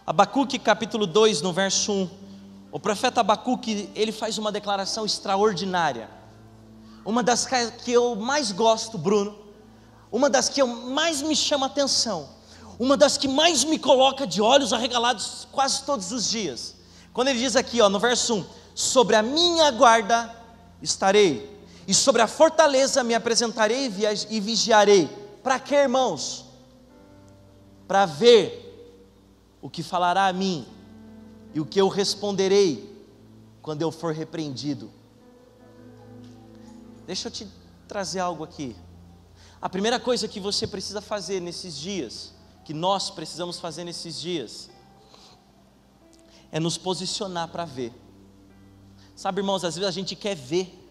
Abacuque capítulo 2, no verso 1. O profeta Abacuque, ele faz uma declaração extraordinária. Uma das que eu mais gosto, Bruno. Uma das que mais me chama a atenção. Uma das que mais me coloca de olhos arregalados quase todos os dias. Quando ele diz aqui, no verso 1: sobre a minha guarda estarei, e sobre a fortaleza me apresentarei e vigiarei. Para quê, irmãos? Para ver o que falará a mim, e o que eu responderei quando eu for repreendido. Deixa eu te trazer algo aqui. A primeira coisa que você precisa fazer nesses dias, que nós precisamos fazer nesses dias, é nos posicionar para ver. Sabe, irmãos, às vezes a gente quer ver.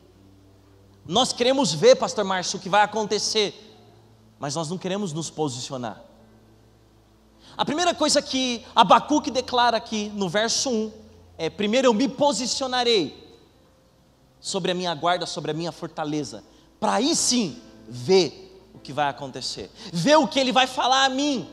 Nós queremos ver, pastor Márcio, o que vai acontecer, mas nós não queremos nos posicionar. A primeira coisa que Abacuque declara aqui no verso 1 é: primeiro eu me posicionarei sobre a minha guarda, sobre a minha fortaleza, para aí sim ver o que vai acontecer, ver o que ele vai falar a mim.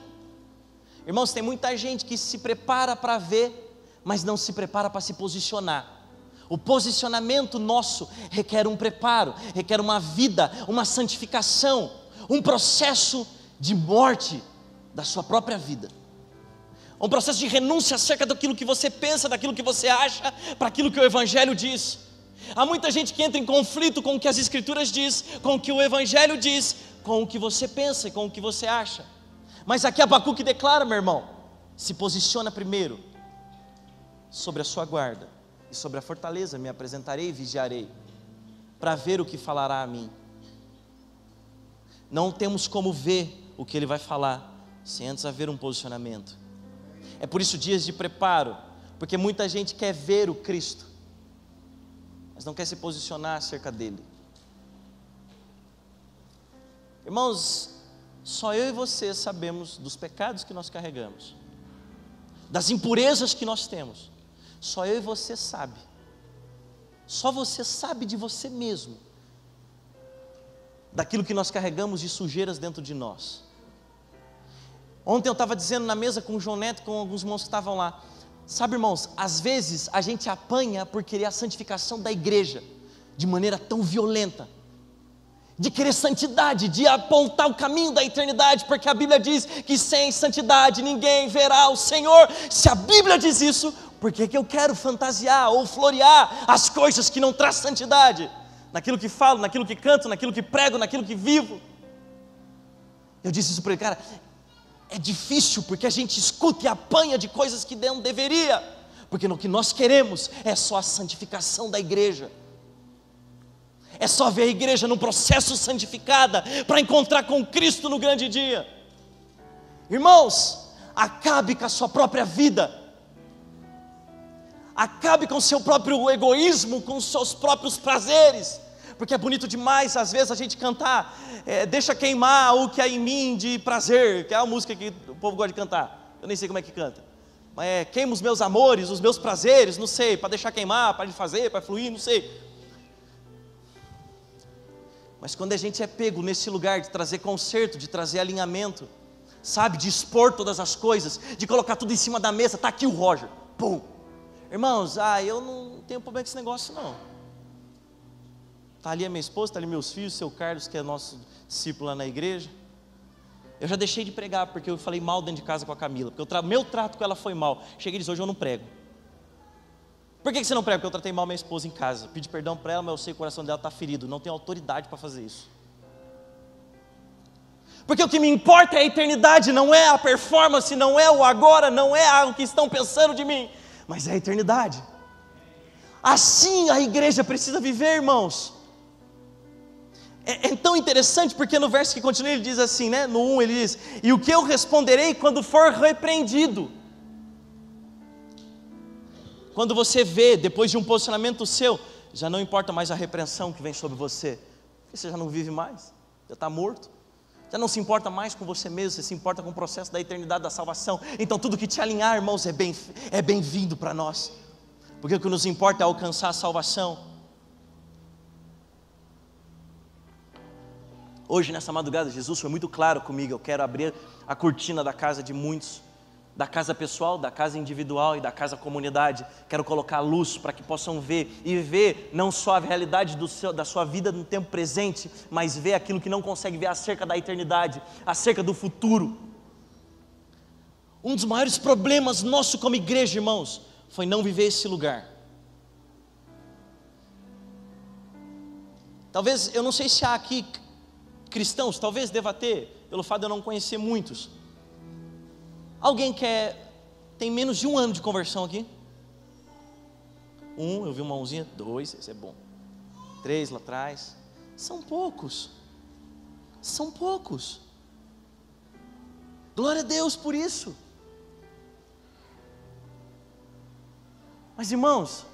Irmãos, tem muita gente que se prepara para ver, mas não se prepara para se posicionar. O posicionamento nosso requer um preparo, requer uma vida, uma santificação, um processo de morte da sua própria vida, um processo de renúncia acerca daquilo que você pensa, daquilo que você acha, para aquilo que o Evangelho diz. Há muita gente que entra em conflito com o que as Escrituras diz, com o que o Evangelho diz, com o que você pensa e com o que você acha. Mas aqui Abacuque declara, meu irmão, se posiciona primeiro sobre a sua guarda, e sobre a fortaleza me apresentarei e vigiarei, para ver o que falará a mim. Não temos como ver o que ele vai falar, sem antes haver um posicionamento. É por isso dias de preparo, porque muita gente quer ver o Cristo, mas não quer se posicionar acerca dele. Irmãos, só eu e você sabemos dos pecados que nós carregamos, das impurezas que nós temos. Só eu e você sabe. Só você sabe de você mesmo, daquilo que nós carregamos de sujeiras dentro de nós. Ontem eu estava dizendo na mesa com o João Neto, com alguns irmãos que estavam lá. Sabe, irmãos, às vezes a gente apanha por querer a santificação da igreja de maneira tão violenta, de querer santidade, de apontar o caminho da eternidade, porque a Bíblia diz que sem santidade ninguém verá o Senhor. Se a Bíblia diz isso, por que eu quero fantasiar ou florear as coisas que não trazem santidade? Naquilo que falo, naquilo que canto, naquilo que prego, naquilo que vivo. Eu disse isso para ele, cara, é difícil porque a gente escuta e apanha de coisas que não deveria, porque o que nós queremos é só a santificação da igreja, é só ver a igreja num processo santificada, para encontrar com Cristo no grande dia. Irmãos, acabe com a sua própria vida, acabe com o seu próprio egoísmo, com os seus próprios prazeres, porque é bonito demais às vezes a gente cantar, deixa queimar o que há em mim de prazer, que é a música que o povo gosta de cantar, eu nem sei como é que canta, mas queima os meus amores, os meus prazeres, não sei, para deixar queimar, para fazer, para fluir, não sei. Mas quando a gente é pego nesse lugar de trazer conserto, de trazer alinhamento, sabe, de expor todas as coisas, de colocar tudo em cima da mesa, está aqui o Roger, pum. Irmãos, eu não tenho problema com esse negócio não. Está ali a minha esposa, está ali meus filhos, seu Carlos, que é nosso discípulo lá na igreja. Eu já deixei de pregar, porque eu falei mal dentro de casa com a Camila, porque meu trato com ela foi mal. Cheguei e disse, hoje eu não prego. Por que você não prega? Porque eu tratei mal minha esposa em casa. Pedi perdão para ela, mas eu sei que o coração dela está ferido. Não tenho autoridade para fazer isso. Porque o que me importa é a eternidade, não é a performance, não é o agora, não é o que estão pensando de mim, mas é a eternidade. Assim a igreja precisa viver, irmãos. É tão interessante porque no verso que continua ele diz assim, né? No 1 ele diz, e o que eu responderei quando for repreendido. Quando você vê, depois de um posicionamento seu, já não importa mais a repreensão que vem sobre você, porque você já não vive mais, já está morto. Já não se importa mais com você mesmo, você se importa com o processo da eternidade, da salvação. Então tudo que te alinhar, irmãos, é bem-vindo para nós, porque o que nos importa é alcançar a salvação. Hoje, nessa madrugada, Jesus foi muito claro comigo. Eu quero abrir a cortina da casa de muitos, da casa pessoal, da casa individual e da casa comunidade. Quero colocar a luz para que possam ver, e ver não só a realidade da sua vida no tempo presente, mas ver aquilo que não consegue ver acerca da eternidade, acerca do futuro. Um dos maiores problemas nosso como igreja, irmãos, foi não viver esse lugar. Talvez, eu não sei se há aqui cristãos, talvez deva ter, pelo fato de eu não conhecer muitos. Alguém tem menos de 1 ano de conversão aqui? 1, eu vi uma mãozinha. 2, esse é bom. 3 lá atrás. São poucos. São poucos. Glória a Deus por isso. Mas irmãos,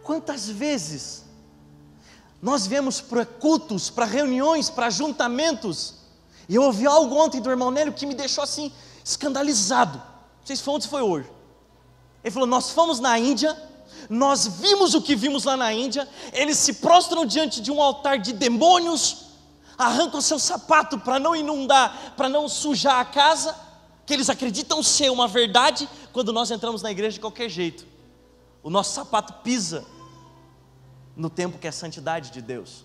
quantas vezes nós viemos para cultos, para reuniões, para ajuntamentos, e eu ouvi algo ontem do irmão Nélio que me deixou assim, escandalizado. Não sei se foi ontem ou se foi hoje. Ele falou: nós fomos na Índia, nós vimos o que vimos lá na Índia, eles se prostram diante de um altar de demônios, arrancam seu sapato para não inundar, para não sujar a casa, que eles acreditam ser uma verdade. Quando nós entramos na igreja de qualquer jeito, o nosso sapato pisa no tempo que é a santidade de Deus.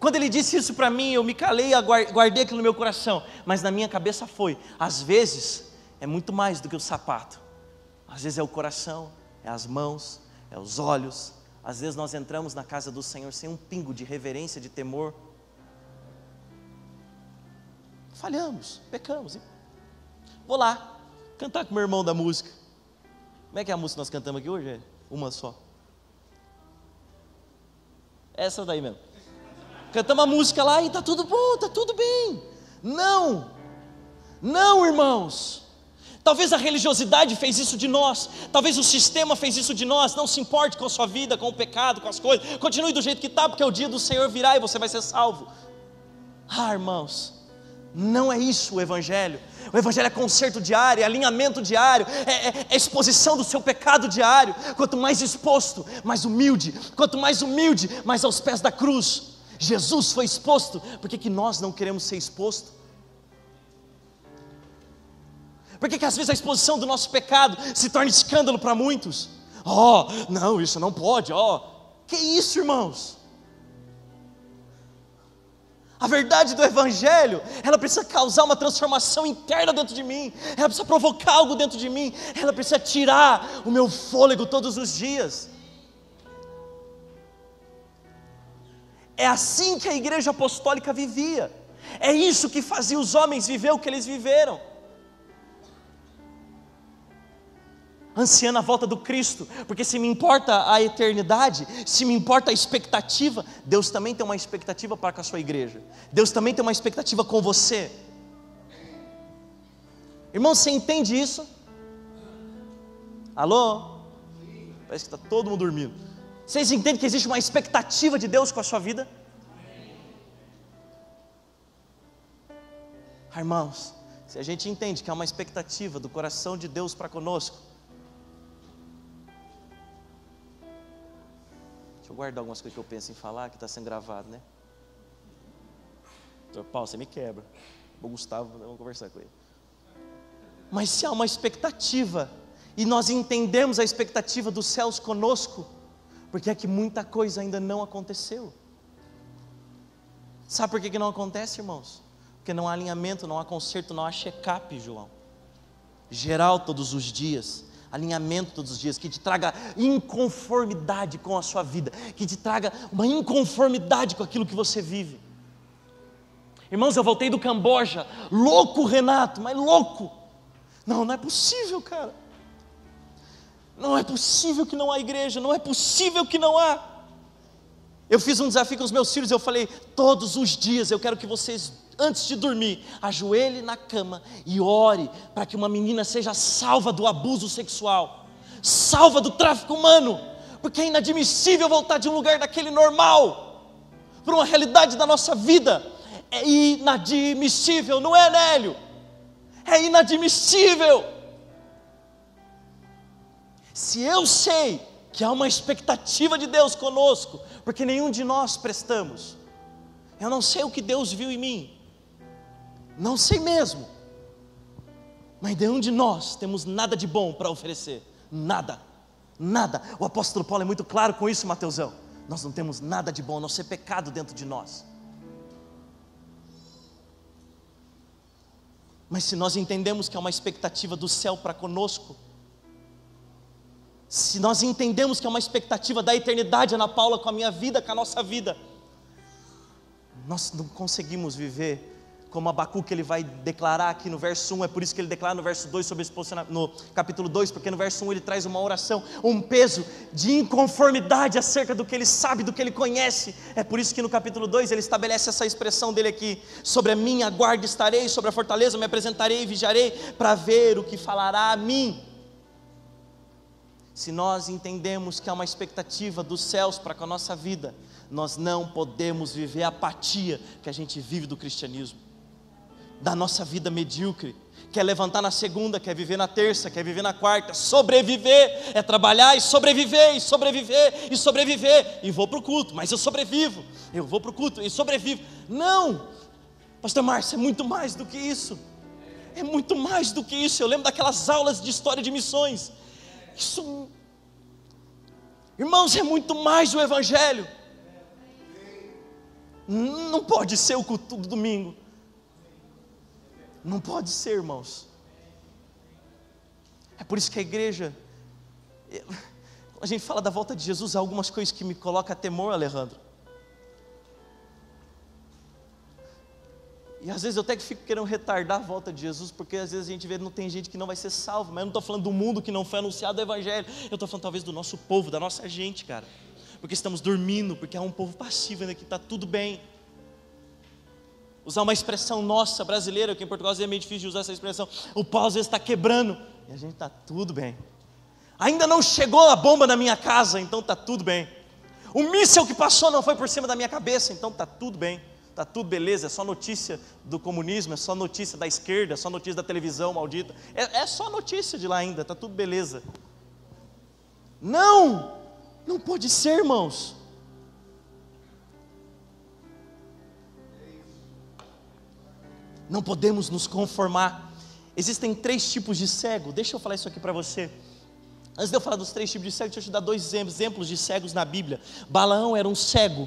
Quando ele disse isso para mim, eu me calei, guardei aquilo no meu coração, mas na minha cabeça foi: às vezes é muito mais do que o sapato, às vezes é o coração, é as mãos, é os olhos. Às vezes nós entramos na casa do Senhor sem um pingo de reverência, de temor, falhamos, pecamos. Vou lá cantar com meu irmão da música. Como é que é a música que nós cantamos aqui hoje? É uma só. Essa daí mesmo. Cantamos a música lá e está tudo bom, está tudo bem. Não, não, irmãos. Talvez a religiosidade fez isso de nós, talvez o sistema fez isso de nós. Não se importe com a sua vida, com o pecado, com as coisas. Continue do jeito que está, porque o dia do Senhor virá e você vai ser salvo. Irmãos, não é isso o Evangelho. O Evangelho é conserto diário, é alinhamento diário, é exposição do seu pecado diário. Quanto mais exposto, mais humilde. Quanto mais humilde, mais aos pés da cruz. Jesus foi exposto. Por que nós não queremos ser expostos? Por que às vezes a exposição do nosso pecado se torna escândalo para muitos? Não, isso não pode. Que isso, irmãos? A verdade do Evangelho, ela precisa causar uma transformação interna dentro de mim. Ela precisa provocar algo dentro de mim. Ela precisa tirar o meu fôlego todos os dias. É assim que a igreja apostólica vivia. É isso que fazia os homens viver o que eles viveram. Ansiando a volta do Cristo, porque se me importa a eternidade, se me importa a expectativa, Deus também tem uma expectativa para com a sua igreja. Deus também tem uma expectativa com você. Irmão, você entende isso? Alô? Parece que está todo mundo dormindo. Vocês entendem que existe uma expectativa de Deus com a sua vida? Irmãos, se a gente entende que há uma expectativa do coração de Deus para conosco, deixa eu guardar algumas coisas que eu penso em falar, que está sendo gravado, né? Doutor Paulo, você me quebra. O Gustavo, vamos conversar com ele. Mas se há uma expectativa, e nós entendemos a expectativa dos céus conosco, porque é que muita coisa ainda não aconteceu. Sabe por que não acontece, irmãos? Porque não há alinhamento, não há conserto, não há check-up, João. Geral todos os dias. Alinhamento todos os dias, que te traga inconformidade com a sua vida, que te traga uma inconformidade com aquilo que você vive. Irmãos, eu voltei do Camboja, louco, Renato, mas louco. Não é possível, cara. Não é possível que não há igreja, não é possível que não há. Eu fiz um desafio com os meus filhos, eu falei: todos os dias eu quero que vocês, antes de dormir, ajoelhe na cama e ore para que uma menina seja salva do abuso sexual, salva do tráfico humano, porque é inadmissível voltar de um lugar daquele normal para uma realidade da nossa vida. É inadmissível, não é, Nélio? É inadmissível. Se eu sei que há uma expectativa de Deus conosco, porque nenhum de nós prestamos, eu não sei o que Deus viu em mim, não sei mesmo, mas nenhum de nós temos nada de bom para oferecer, nada, nada. O apóstolo Paulo é muito claro com isso, Mateusão. Nós não temos nada de bom, a não ser pecado dentro de nós. Mas se nós entendemos que há uma expectativa do céu para conosco, se nós entendemos que há uma expectativa da eternidade, Ana Paula, com a minha vida, com a nossa vida, nós não conseguimos viver como Abacuque ele vai declarar aqui no verso 1, é por isso que ele declara no verso 2 sobre esse posicionamento, no capítulo 2, porque no verso 1 ele traz uma oração, um peso de inconformidade acerca do que ele sabe, do que ele conhece. É por isso que no capítulo 2 ele estabelece essa expressão dele aqui: sobre a minha guarda estarei, sobre a fortaleza me apresentarei e vigiarei, para ver o que falará a mim. Se nós entendemos que há uma expectativa dos céus para com a nossa vida, nós não podemos viver a apatia que a gente vive do cristianismo, da nossa vida medíocre. Quer levantar na segunda, quer viver na terça, quer viver na quarta. Sobreviver é trabalhar e sobreviver, e sobreviver, e sobreviver. E vou para o culto, mas eu sobrevivo. Eu vou para o culto e sobrevivo. Não, pastor Márcio, é muito mais do que isso. É muito mais do que isso. Eu lembro daquelas aulas de história de missões. Isso, irmãos, é muito mais o evangelho. Não pode ser o culto do domingo. Não pode ser, irmãos. É por isso que a igreja, quando a gente fala da volta de Jesus, há algumas coisas que me colocam a temor, Alejandro. E às vezes eu até que fico querendo retardar a volta de Jesus, porque às vezes a gente vê que não tem gente que não vai ser salvo. Mas eu não estou falando do mundo que não foi anunciado o evangelho. Eu estou falando talvez do nosso povo, da nossa gente, cara. Porque estamos dormindo, porque há um povo passivo ainda que está tudo bem. Usar uma expressão nossa, brasileira, que em Portugal é meio difícil de usar essa expressão. O pau às vezes está quebrando, e a gente está tudo bem. Ainda não chegou a bomba na minha casa, então está tudo bem. O míssil que passou não foi por cima da minha cabeça, então está tudo bem. Está tudo beleza, é só notícia do comunismo, é só notícia da esquerda, é só notícia da televisão maldita. É só notícia de lá ainda, está tudo beleza. Não, não pode ser, irmãos. Não podemos nos conformar. Existem 3 tipos de cego. Deixa eu falar isso aqui para você. Antes de eu falar dos 3 tipos de cego, deixa eu te dar 2 exemplos de cegos na Bíblia. Balaão era um cego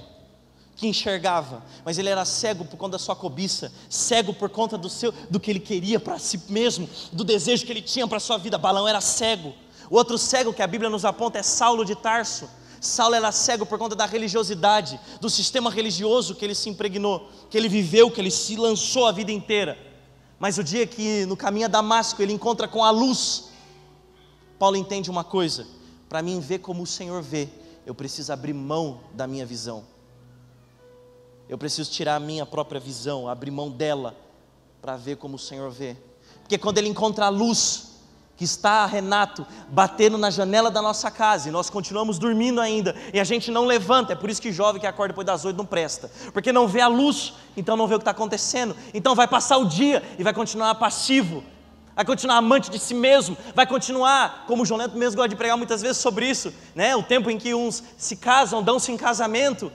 que enxergava, mas ele era cego por conta da sua cobiça, cego por conta do que ele queria para si mesmo, do desejo que ele tinha para a sua vida. Balaão era cego. O outro cego que a Bíblia nos aponta é Saulo de Tarso. Saulo era cego por conta da religiosidade, do sistema religioso que ele se impregnou, que ele viveu, que ele se lançou a vida inteira. Mas o dia que no caminho a Damasco ele encontra com a luz, Paulo entende uma coisa: para mim ver como o Senhor vê, eu preciso abrir mão da minha visão. Eu preciso tirar a minha própria visão, abrir mão dela, para ver como o Senhor vê. Porque quando ele encontra a luz, que está, Renato, batendo na janela da nossa casa, e nós continuamos dormindo ainda, e a gente não levanta. É por isso que jovem que acorda depois das 8 não presta, porque não vê a luz, então não vê o que está acontecendo, então vai passar o dia, e vai continuar passivo, vai continuar amante de si mesmo, vai continuar, como o João Neto mesmo gosta de pregar muitas vezes sobre isso, né? O tempo em que uns se casam, dão-se em casamento,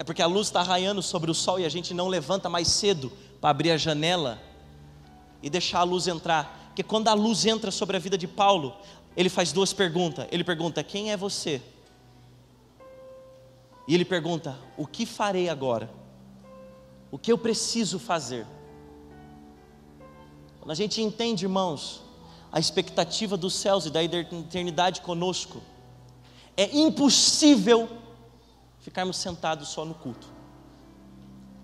é porque a luz está raiando sobre o sol, e a gente não levanta mais cedo, para abrir a janela, e deixar a luz entrar. Porque quando a luz entra sobre a vida de Paulo, ele faz 2 perguntas. Ele pergunta: quem é você? E ele pergunta: o que farei agora? O que eu preciso fazer? Quando a gente entende, irmãos, a expectativa dos céus e da eternidade conosco, é impossível ficarmos sentados só no culto.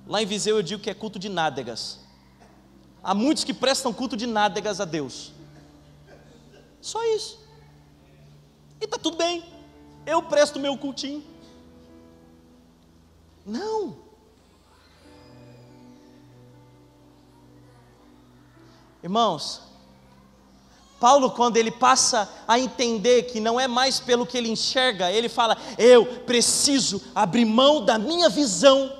Lá em Viseu eu digo que é culto de nádegas. Há muitos que prestam culto de nádegas a Deus. Só isso. E está tudo bem. Eu presto meu cultinho. Não. Irmãos, Paulo, quando ele passa a entender que não é mais pelo que ele enxerga, ele fala: eu preciso abrir mão da minha visão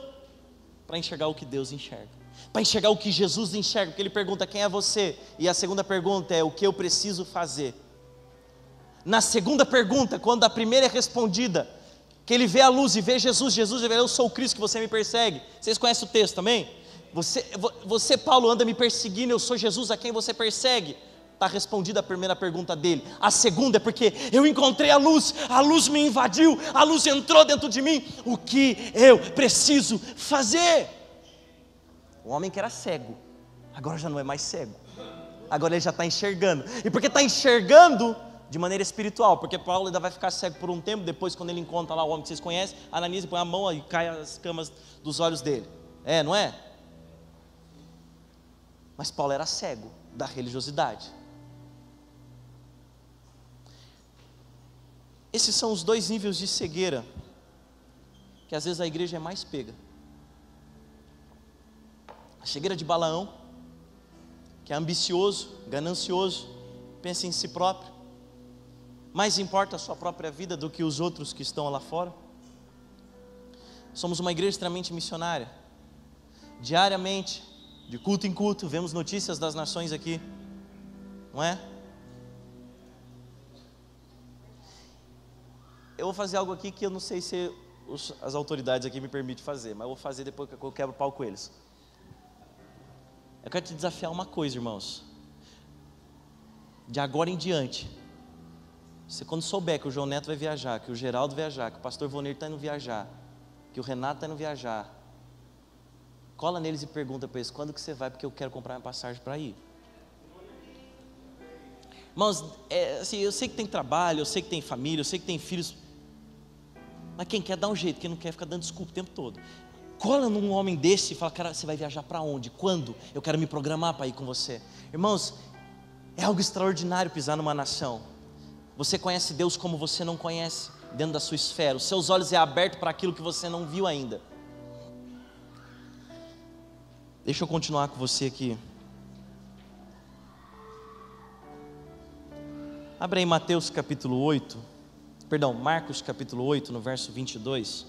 para enxergar o que Deus enxerga, para enxergar o que Jesus enxerga, porque ele pergunta: quem é você? E a segunda pergunta é: o que eu preciso fazer? Na segunda pergunta, quando a primeira é respondida, que ele vê a luz e vê Jesus, Jesus ele vê: eu sou o Cristo que você me persegue. Vocês conhecem o texto também? Você Paulo, anda me perseguindo, eu sou Jesus a quem você persegue. Está respondida a primeira pergunta dele. A segunda é porque eu encontrei a luz me invadiu, a luz entrou dentro de mim. O que eu preciso fazer? O homem que era cego, agora já não é mais cego, agora ele já está enxergando. E porque está enxergando de maneira espiritual, porque Paulo ainda vai ficar cego por um tempo. Depois, quando ele encontra lá o homem que vocês conhecem, Ananias põe a mão e cai as camas dos olhos dele. Não é? Mas Paulo era cego da religiosidade. Esses são os dois níveis de cegueira que às vezes a igreja é mais pega. A cegueira de Balaão, que é ambicioso, ganancioso, pensa em si próprio, mais importa a sua própria vida do que os outros que estão lá fora. Somos uma igreja extremamente missionária. Diariamente, de culto em culto, vemos notícias das nações aqui, não é? Eu vou fazer algo aqui que eu não sei se as autoridades aqui me permitem fazer, mas eu vou fazer depois que eu quebro o pau com eles. Eu quero te desafiar uma coisa, irmãos. De agora em diante, você quando souber que o João Neto vai viajar, que o Geraldo vai viajar, que o pastor Vonir está indo viajar, que o Renato está indo viajar, cola neles e pergunta para eles: quando que você vai? Porque eu quero comprar minha passagem para ir. Irmãos, assim, eu sei que tem trabalho, eu sei que tem família, eu sei que tem filhos, mas quem quer dá um jeito, quem não quer fica dando desculpa o tempo todo. Cola num homem desse e fala: cara, você vai viajar para onde? Quando? Eu quero me programar para ir com você. Irmãos, é algo extraordinário pisar numa nação. Você conhece Deus como você não conhece, dentro da sua esfera. Os seus olhos é aberto para aquilo que você não viu ainda. Deixa eu continuar com você aqui. Abre aí Marcos capítulo 8, no verso 22.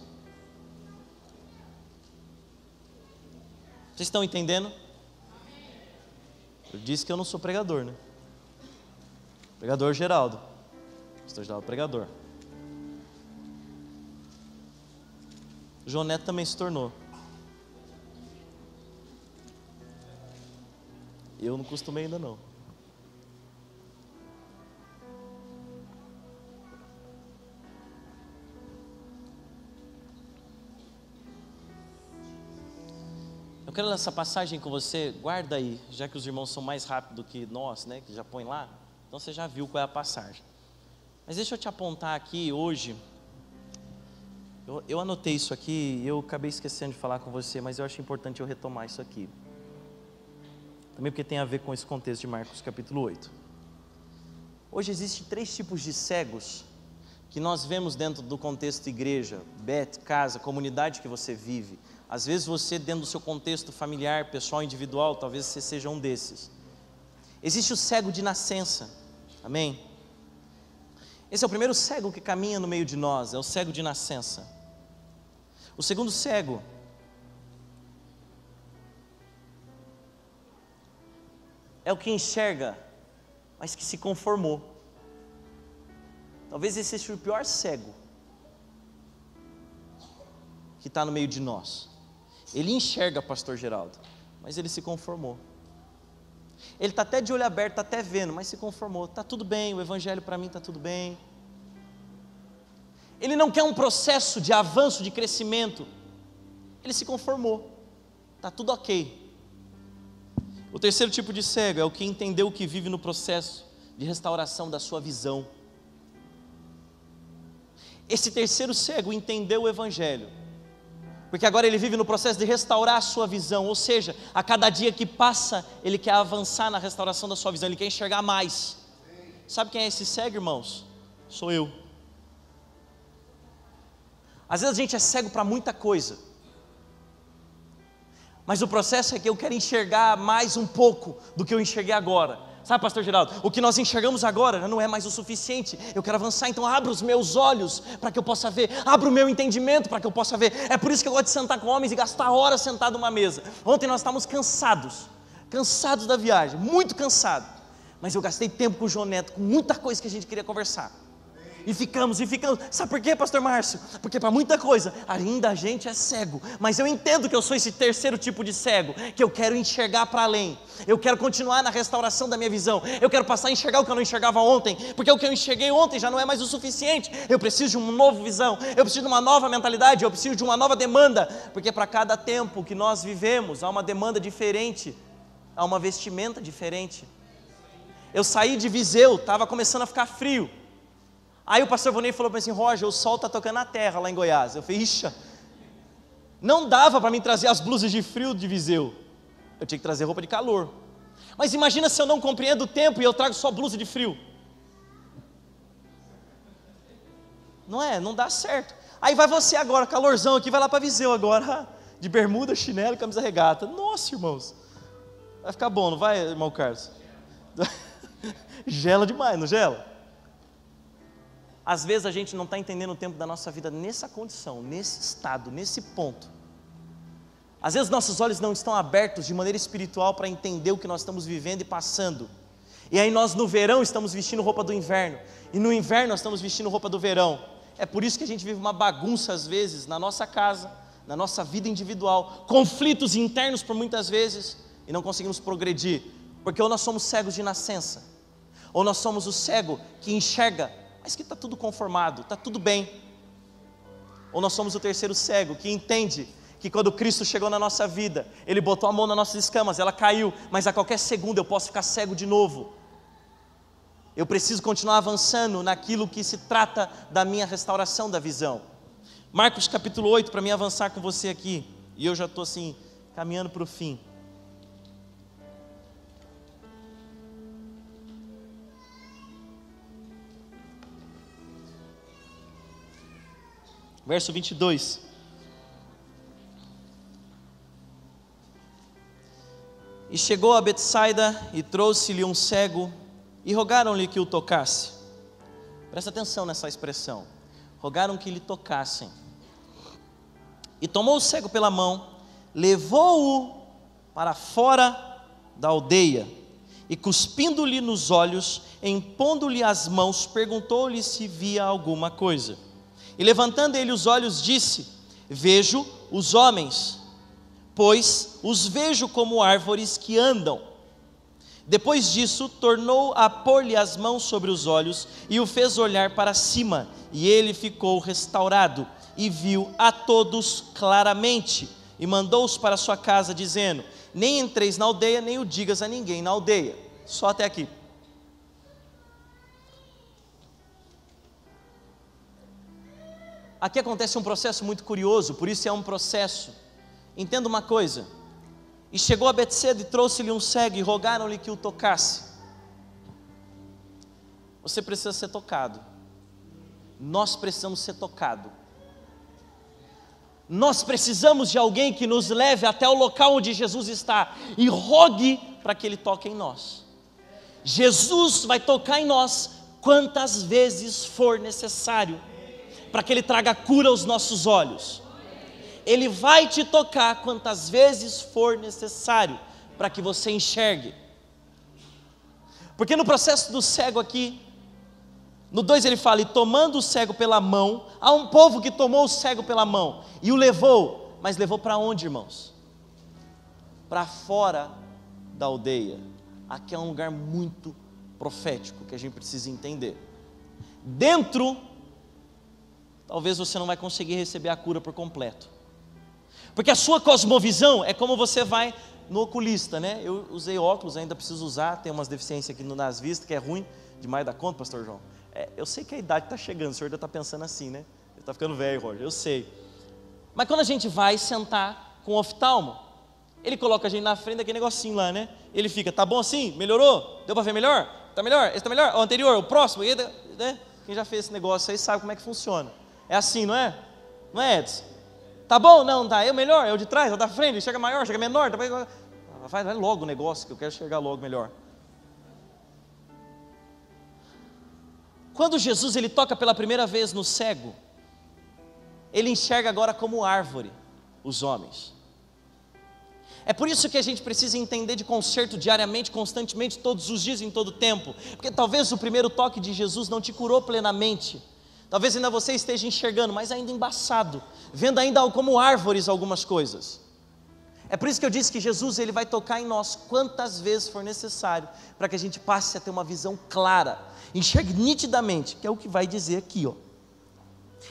Vocês estão entendendo? Eu disse que eu não sou pregador, né? Pregador Geraldo. Pastor Geraldo, pregador. João Neto também se tornou. Eu não costumei ainda não. Eu quero ler essa passagem com você, guarda aí, já que os irmãos são mais rápidos que nós, né, que já põem lá, então você já viu qual é a passagem. Mas deixa eu te apontar aqui hoje, eu anotei isso aqui, eu acabei esquecendo de falar com você, mas eu acho importante eu retomar isso aqui. Também porque tem a ver com esse contexto de Marcos capítulo 8. Hoje existem 3 tipos de cegos que nós vemos dentro do contexto igreja, casa, comunidade que você vive. Às vezes você, dentro do seu contexto familiar, pessoal, individual, talvez você seja um desses. Existe o cego de nascença, amém? Esse é o primeiro cego que caminha no meio de nós, é o cego de nascença. O segundo cego é o que enxerga, mas que se conformou. Talvez esse seja o pior cego que está no meio de nós. Ele enxerga, pastor Geraldo, mas ele se conformou. Ele está até de olho aberto, está até vendo, mas se conformou. Está tudo bem, o evangelho para mim está tudo bem. Ele não quer um processo de avanço, de crescimento. Ele se conformou. Está tudo ok. O terceiro tipo de cego é o que entendeu que vive no processo de restauração da sua visão. Esse terceiro cego entendeu o evangelho, porque agora ele vive no processo de restaurar a sua visão, ou seja, a cada dia que passa, ele quer avançar na restauração da sua visão, ele quer enxergar mais. Sabe quem é esse cego, irmãos? Sou eu. Às vezes a gente é cego para muita coisa, Mas o processo é que eu quero enxergar mais um pouco do que eu enxerguei agora. Sabe, pastor Geraldo, o que nós enxergamos agora não é mais o suficiente. Eu quero avançar, então abra os meus olhos para que eu possa ver, abra o meu entendimento para que eu possa ver. É por isso que eu gosto de sentar com homens e gastar horas sentado numa mesa. Ontem nós estávamos cansados da viagem, muito cansados. Mas eu gastei tempo com o João Neto, com muita coisa que a gente queria conversar. E ficamos. Sabe por quê, pastor Márcio? Porque para muita coisa, ainda a gente é cego. Mas eu entendo que eu sou esse terceiro tipo de cego, que eu quero enxergar para além. Eu quero continuar na restauração da minha visão. Eu quero passar a enxergar o que eu não enxergava ontem. Porque o que eu enxerguei ontem já não é mais o suficiente. Eu preciso de uma nova visão. Eu preciso de uma nova mentalidade. Eu preciso de uma nova demanda. Porque para cada tempo que nós vivemos, há uma demanda diferente. Há uma vestimenta diferente. Eu saí de Viseu, estava começando a ficar frio. Aí o pastor Vonei falou para mim assim: Roger, o sol está tocando na terra lá em Goiás. Eu falei: ixa, não dava para mim trazer as blusas de frio de Viseu, eu tinha que trazer roupa de calor. Mas imagina se eu não compreendo o tempo e eu trago só blusa de frio. Não dá certo. Aí vai você agora, calorzão aqui, vai lá para Viseu agora, de bermuda, chinelo e camisa regata. Nossa, irmãos, vai ficar bom, não vai, irmão Carlos? Gela demais, não gela? Às vezes a gente não está entendendo o tempo da nossa vida nessa condição, nesse estado, nesse ponto. Às vezes nossos olhos não estão abertos de maneira espiritual para entender o que nós estamos vivendo e passando. E aí nós no verão estamos vestindo roupa do inverno, e no inverno nós estamos vestindo roupa do verão. É por isso que a gente vive uma bagunça às vezes na nossa casa, na nossa vida individual, conflitos internos por muitas vezes, e não conseguimos progredir, porque ou nós somos cegos de nascença, ou nós somos o cego que enxerga, mas que está tudo conformado, está tudo bem. Ou nós somos o terceiro cego, que entende que quando Cristo chegou na nossa vida, Ele botou a mão nas nossas escamas, ela caiu, mas a qualquer segundo eu posso ficar cego de novo. Eu preciso continuar avançando naquilo que se trata da minha restauração da visão. Marcos capítulo 8, para mim avançar com você aqui, e eu já estou assim, caminhando para o fim. Verso 22. E chegou a Betsaida e trouxe-lhe um cego e rogaram-lhe que o tocasse. Presta atenção nessa expressão. Rogaram que lhe tocassem. E tomou o cego pela mão, levou-o para fora da aldeia e cuspindo-lhe nos olhos, impondo-lhe as mãos, perguntou-lhe se via alguma coisa. E levantando ele os olhos, disse: vejo os homens, pois os vejo como árvores que andam. Depois disso, tornou a pôr-lhe as mãos sobre os olhos e o fez olhar para cima, e ele ficou restaurado e viu a todos claramente, e mandou-os para sua casa, dizendo: nem entreis na aldeia, nem o digas a ninguém na aldeia. Só até aqui. Aqui acontece um processo muito curioso, por isso é um processo. Entenda uma coisa. E chegou a Betsaida e trouxe-lhe um cego e rogaram-lhe que o tocasse. Você precisa ser tocado. Nós precisamos ser tocados. Nós precisamos de alguém que nos leve até o local onde Jesus está e rogue para que Ele toque em nós. Jesus vai tocar em nós quantas vezes for necessário, para que Ele traga cura aos nossos olhos. Ele vai te tocar quantas vezes for necessário, para que você enxergue. Porque no processo do cego aqui, no 2 ele fala: e tomando o cego pela mão, há um povo que tomou o cego pela mão, e o levou, mas levou para onde, irmãos? Para fora da aldeia. Aqui é um lugar muito profético, que a gente precisa entender. Dentro, talvez você não vai conseguir receber a cura por completo, porque a sua cosmovisão é como você vai no oculista, né? Eu usei óculos, ainda preciso usar, tem umas deficiências aqui nas vistas, que é ruim demais da conta, pastor João. Eu sei que a idade está chegando, o senhor ainda está pensando assim, né? Ele está ficando velho, Roger, eu sei. Mas quando a gente vai sentar com o oftalmo, ele coloca a gente na frente daquele negocinho lá, né? Ele fica: tá bom assim? Melhorou? Deu para ver melhor? Tá melhor? Esse tá melhor? O anterior? O próximo? Né? Quem já fez esse negócio aí sabe como é que funciona. É assim, não é? Não é, Edson? Tá bom? Não, tá. É o melhor, é o de trás, é o da frente, chega maior, chega menor. Vai logo o negócio, que eu quero chegar logo melhor. Quando Jesus ele toca pela primeira vez no cego, ele enxerga agora como árvore os homens. É por isso que a gente precisa entender de conserto diariamente, constantemente, todos os dias, em todo o tempo. Porque talvez o primeiro toque de Jesus não te curou plenamente. Talvez ainda você esteja enxergando, mas ainda embaçado, vendo ainda como árvores algumas coisas. É por isso que eu disse que Jesus ele vai tocar em nós quantas vezes for necessário, para que a gente passe a ter uma visão clara, enxergue nitidamente, que é o que vai dizer aqui, ó.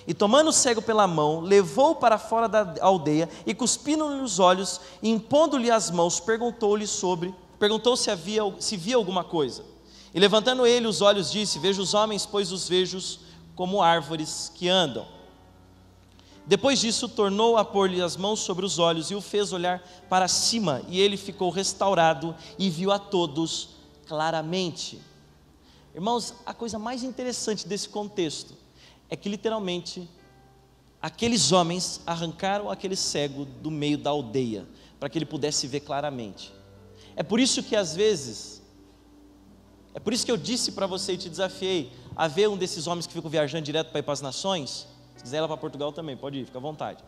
E tomando o cego pela mão, levou-o para fora da aldeia, e cuspindo-lhe os olhos, e impondo-lhe as mãos, perguntou se via alguma coisa. E levantando ele os olhos, disse: vejo os homens, pois os vejo como árvores que andam. Depois disso, tornou a pôr-lhe as mãos sobre os olhos, e o fez olhar para cima, e ele ficou restaurado, e viu a todos claramente. Irmãos, a coisa mais interessante desse contexto é que literalmente aqueles homens arrancaram aquele cego do meio da aldeia, para que ele pudesse ver claramente. É por isso que às vezes, é por isso que eu disse para você e te desafiei a ver um desses homens que ficam viajando direto para ir para as nações. Se quiser ir lá para Portugal também, pode ir, fica à vontade.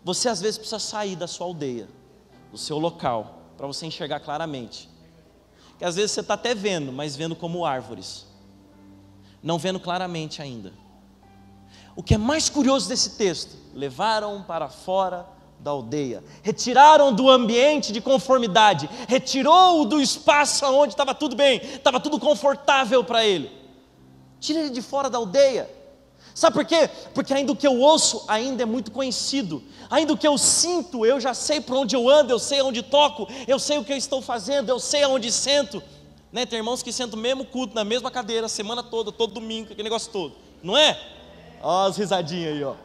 Você às vezes precisa sair da sua aldeia, do seu local, para você enxergar claramente. Que às vezes você está até vendo, mas vendo como árvores, não vendo claramente ainda. O que é mais curioso desse texto: levaram para fora da aldeia, retiraram do ambiente de conformidade, retirou-o do espaço onde estava tudo bem, estava tudo confortável para ele. Tira ele de fora da aldeia. Sabe por quê? Porque ainda o que eu ouço ainda é muito conhecido, ainda o que eu sinto, eu já sei por onde eu ando, eu sei onde toco, eu sei o que eu estou fazendo, eu sei aonde sento. Né? Tem irmãos que sentam o mesmo culto, na mesma cadeira, a semana toda, todo domingo, aquele negócio todo, não é? Ó as risadinhas aí, ó.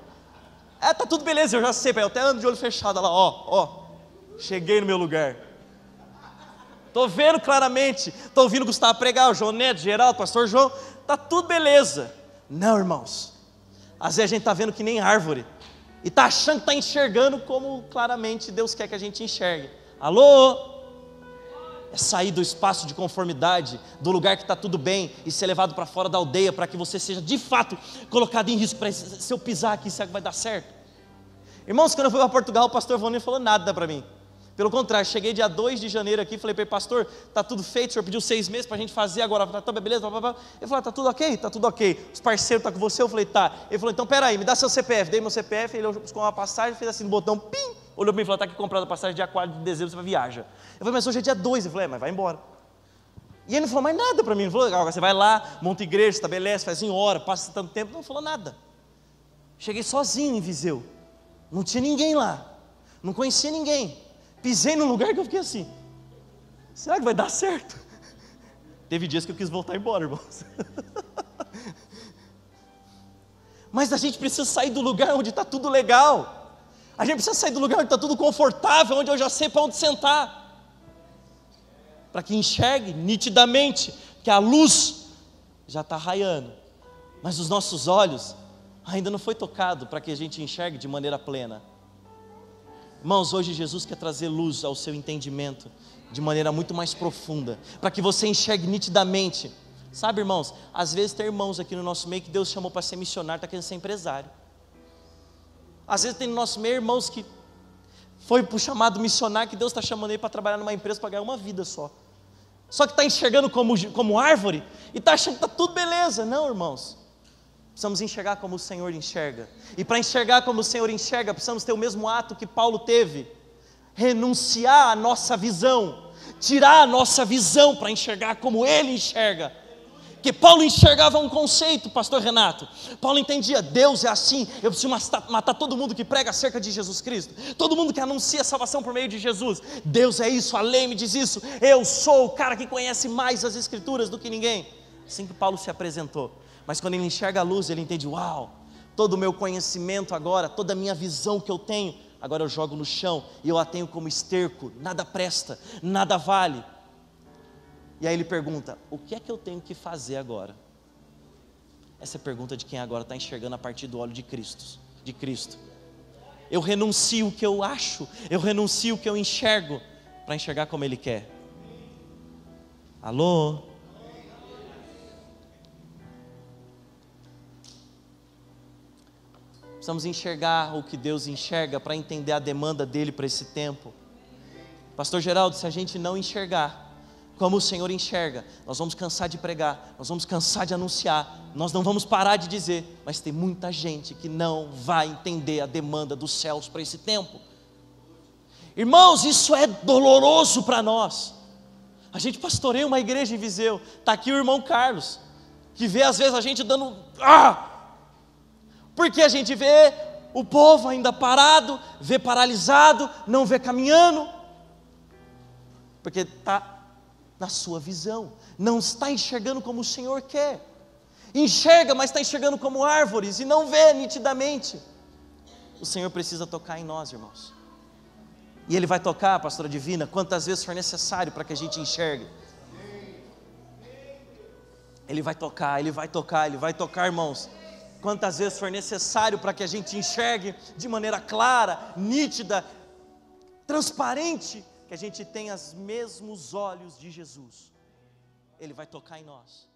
Tá tudo beleza, eu já sei, eu até ando de olho fechado lá, ó, cheguei no meu lugar. Estou vendo claramente, estou ouvindo Gustavo pregar, o João Neto, Geraldo, pastor João, está tudo beleza. Não, irmãos, às vezes a gente está vendo que nem árvore, e está achando que está enxergando como claramente Deus quer que a gente enxergue. Alô? É sair do espaço de conformidade, do lugar que está tudo bem, e ser levado para fora da aldeia, para que você seja de fato colocado em risco. Se eu pisar aqui, será que vai dar certo? Irmãos, quando eu fui para Portugal, o pastor Vônio falou nada para mim. Pelo contrário, cheguei dia 2 de janeiro aqui, falei para ele: pastor, está tudo feito, o senhor pediu 6 meses para a gente fazer agora, tá beleza? Ele falou: está tudo ok? Está tudo ok. Os parceiros estão com você? Eu falei: tá. Ele falou: então peraí, me dá seu CPF. Dei meu CPF, ele buscou uma passagem, fez assim no botão, pim, olhou para mim e falou: está aqui comprada a passagem, dia 4 de dezembro você vai viajar. Eu falei: mas hoje é dia 2. Ele falou: mas vai embora. E ele não falou mais nada para mim, ele falou: agora você vai lá, monta igreja, estabelece, faz em hora, passa tanto tempo. Não falou nada. Cheguei sozinho em Viseu, não tinha ninguém lá, não conhecia ninguém. Pisei num lugar que eu fiquei assim: será que vai dar certo? Teve dias que eu quis voltar embora, irmãos. Mas a gente precisa sair do lugar onde está tudo legal. A gente precisa sair do lugar onde está tudo confortável, onde eu já sei para onde sentar, para que enxergue nitidamente que a luz já está raiando, mas os nossos olhos ainda não foi tocado para que a gente enxergue de maneira plena. Irmãos, hoje Jesus quer trazer luz ao seu entendimento de maneira muito mais profunda, para que você enxergue nitidamente. Sabe, irmãos, às vezes tem irmãos aqui no nosso meio que Deus chamou para ser missionário, está querendo ser empresário. Às vezes tem no nosso meio irmãos que foi para o chamado missionário, que Deus está chamando ele para trabalhar numa empresa para ganhar uma vida só que está enxergando como árvore, e está achando que está tudo beleza. Não, irmãos, precisamos enxergar como o Senhor enxerga, e para enxergar como o Senhor enxerga, precisamos ter o mesmo ato que Paulo teve: renunciar à nossa visão, tirar a nossa visão para enxergar como ele enxerga. Porque Paulo enxergava um conceito, pastor Renato. Paulo entendia: Deus é assim, eu preciso matar todo mundo que prega acerca de Jesus Cristo, todo mundo que anuncia a salvação por meio de Jesus. Deus é isso, a lei me diz isso, eu sou o cara que conhece mais as escrituras do que ninguém. Assim que Paulo se apresentou. Mas quando ele enxerga a luz, ele entende: uau, todo o meu conhecimento agora, toda a minha visão que eu tenho, agora eu jogo no chão, e eu a tenho como esterco, nada presta, nada vale. E aí ele pergunta: o que é que eu tenho que fazer agora? Essa é a pergunta de quem agora está enxergando a partir do óleo de Cristo. de Cristo. Eu renuncio o que eu acho, eu renuncio o que eu enxergo, para enxergar como Ele quer. Alô? Precisamos enxergar o que Deus enxerga para entender a demanda dEle para esse tempo. Pastor Geraldo, se a gente não enxergar como o Senhor enxerga, nós vamos cansar de pregar, nós vamos cansar de anunciar, nós não vamos parar de dizer, mas tem muita gente que não vai entender a demanda dos céus para esse tempo. Irmãos, isso é doloroso para nós. A gente pastoreia uma igreja em Viseu, está aqui o irmão Carlos, que vê às vezes a gente dando, porque a gente vê o povo ainda parado, vê paralisado, não vê caminhando, porque está na sua visão, não está enxergando como o Senhor quer, enxerga, mas está enxergando como árvores, e não vê nitidamente. O Senhor precisa tocar em nós, irmãos, e Ele vai tocar, pastora Divina, quantas vezes for necessário para que a gente enxergue. Ele vai tocar, Ele vai tocar, Ele vai tocar, irmãos, quantas vezes for necessário para que a gente enxergue de maneira clara, nítida, transparente, que a gente tenha os mesmos olhos de Jesus. Ele vai tocar em nós.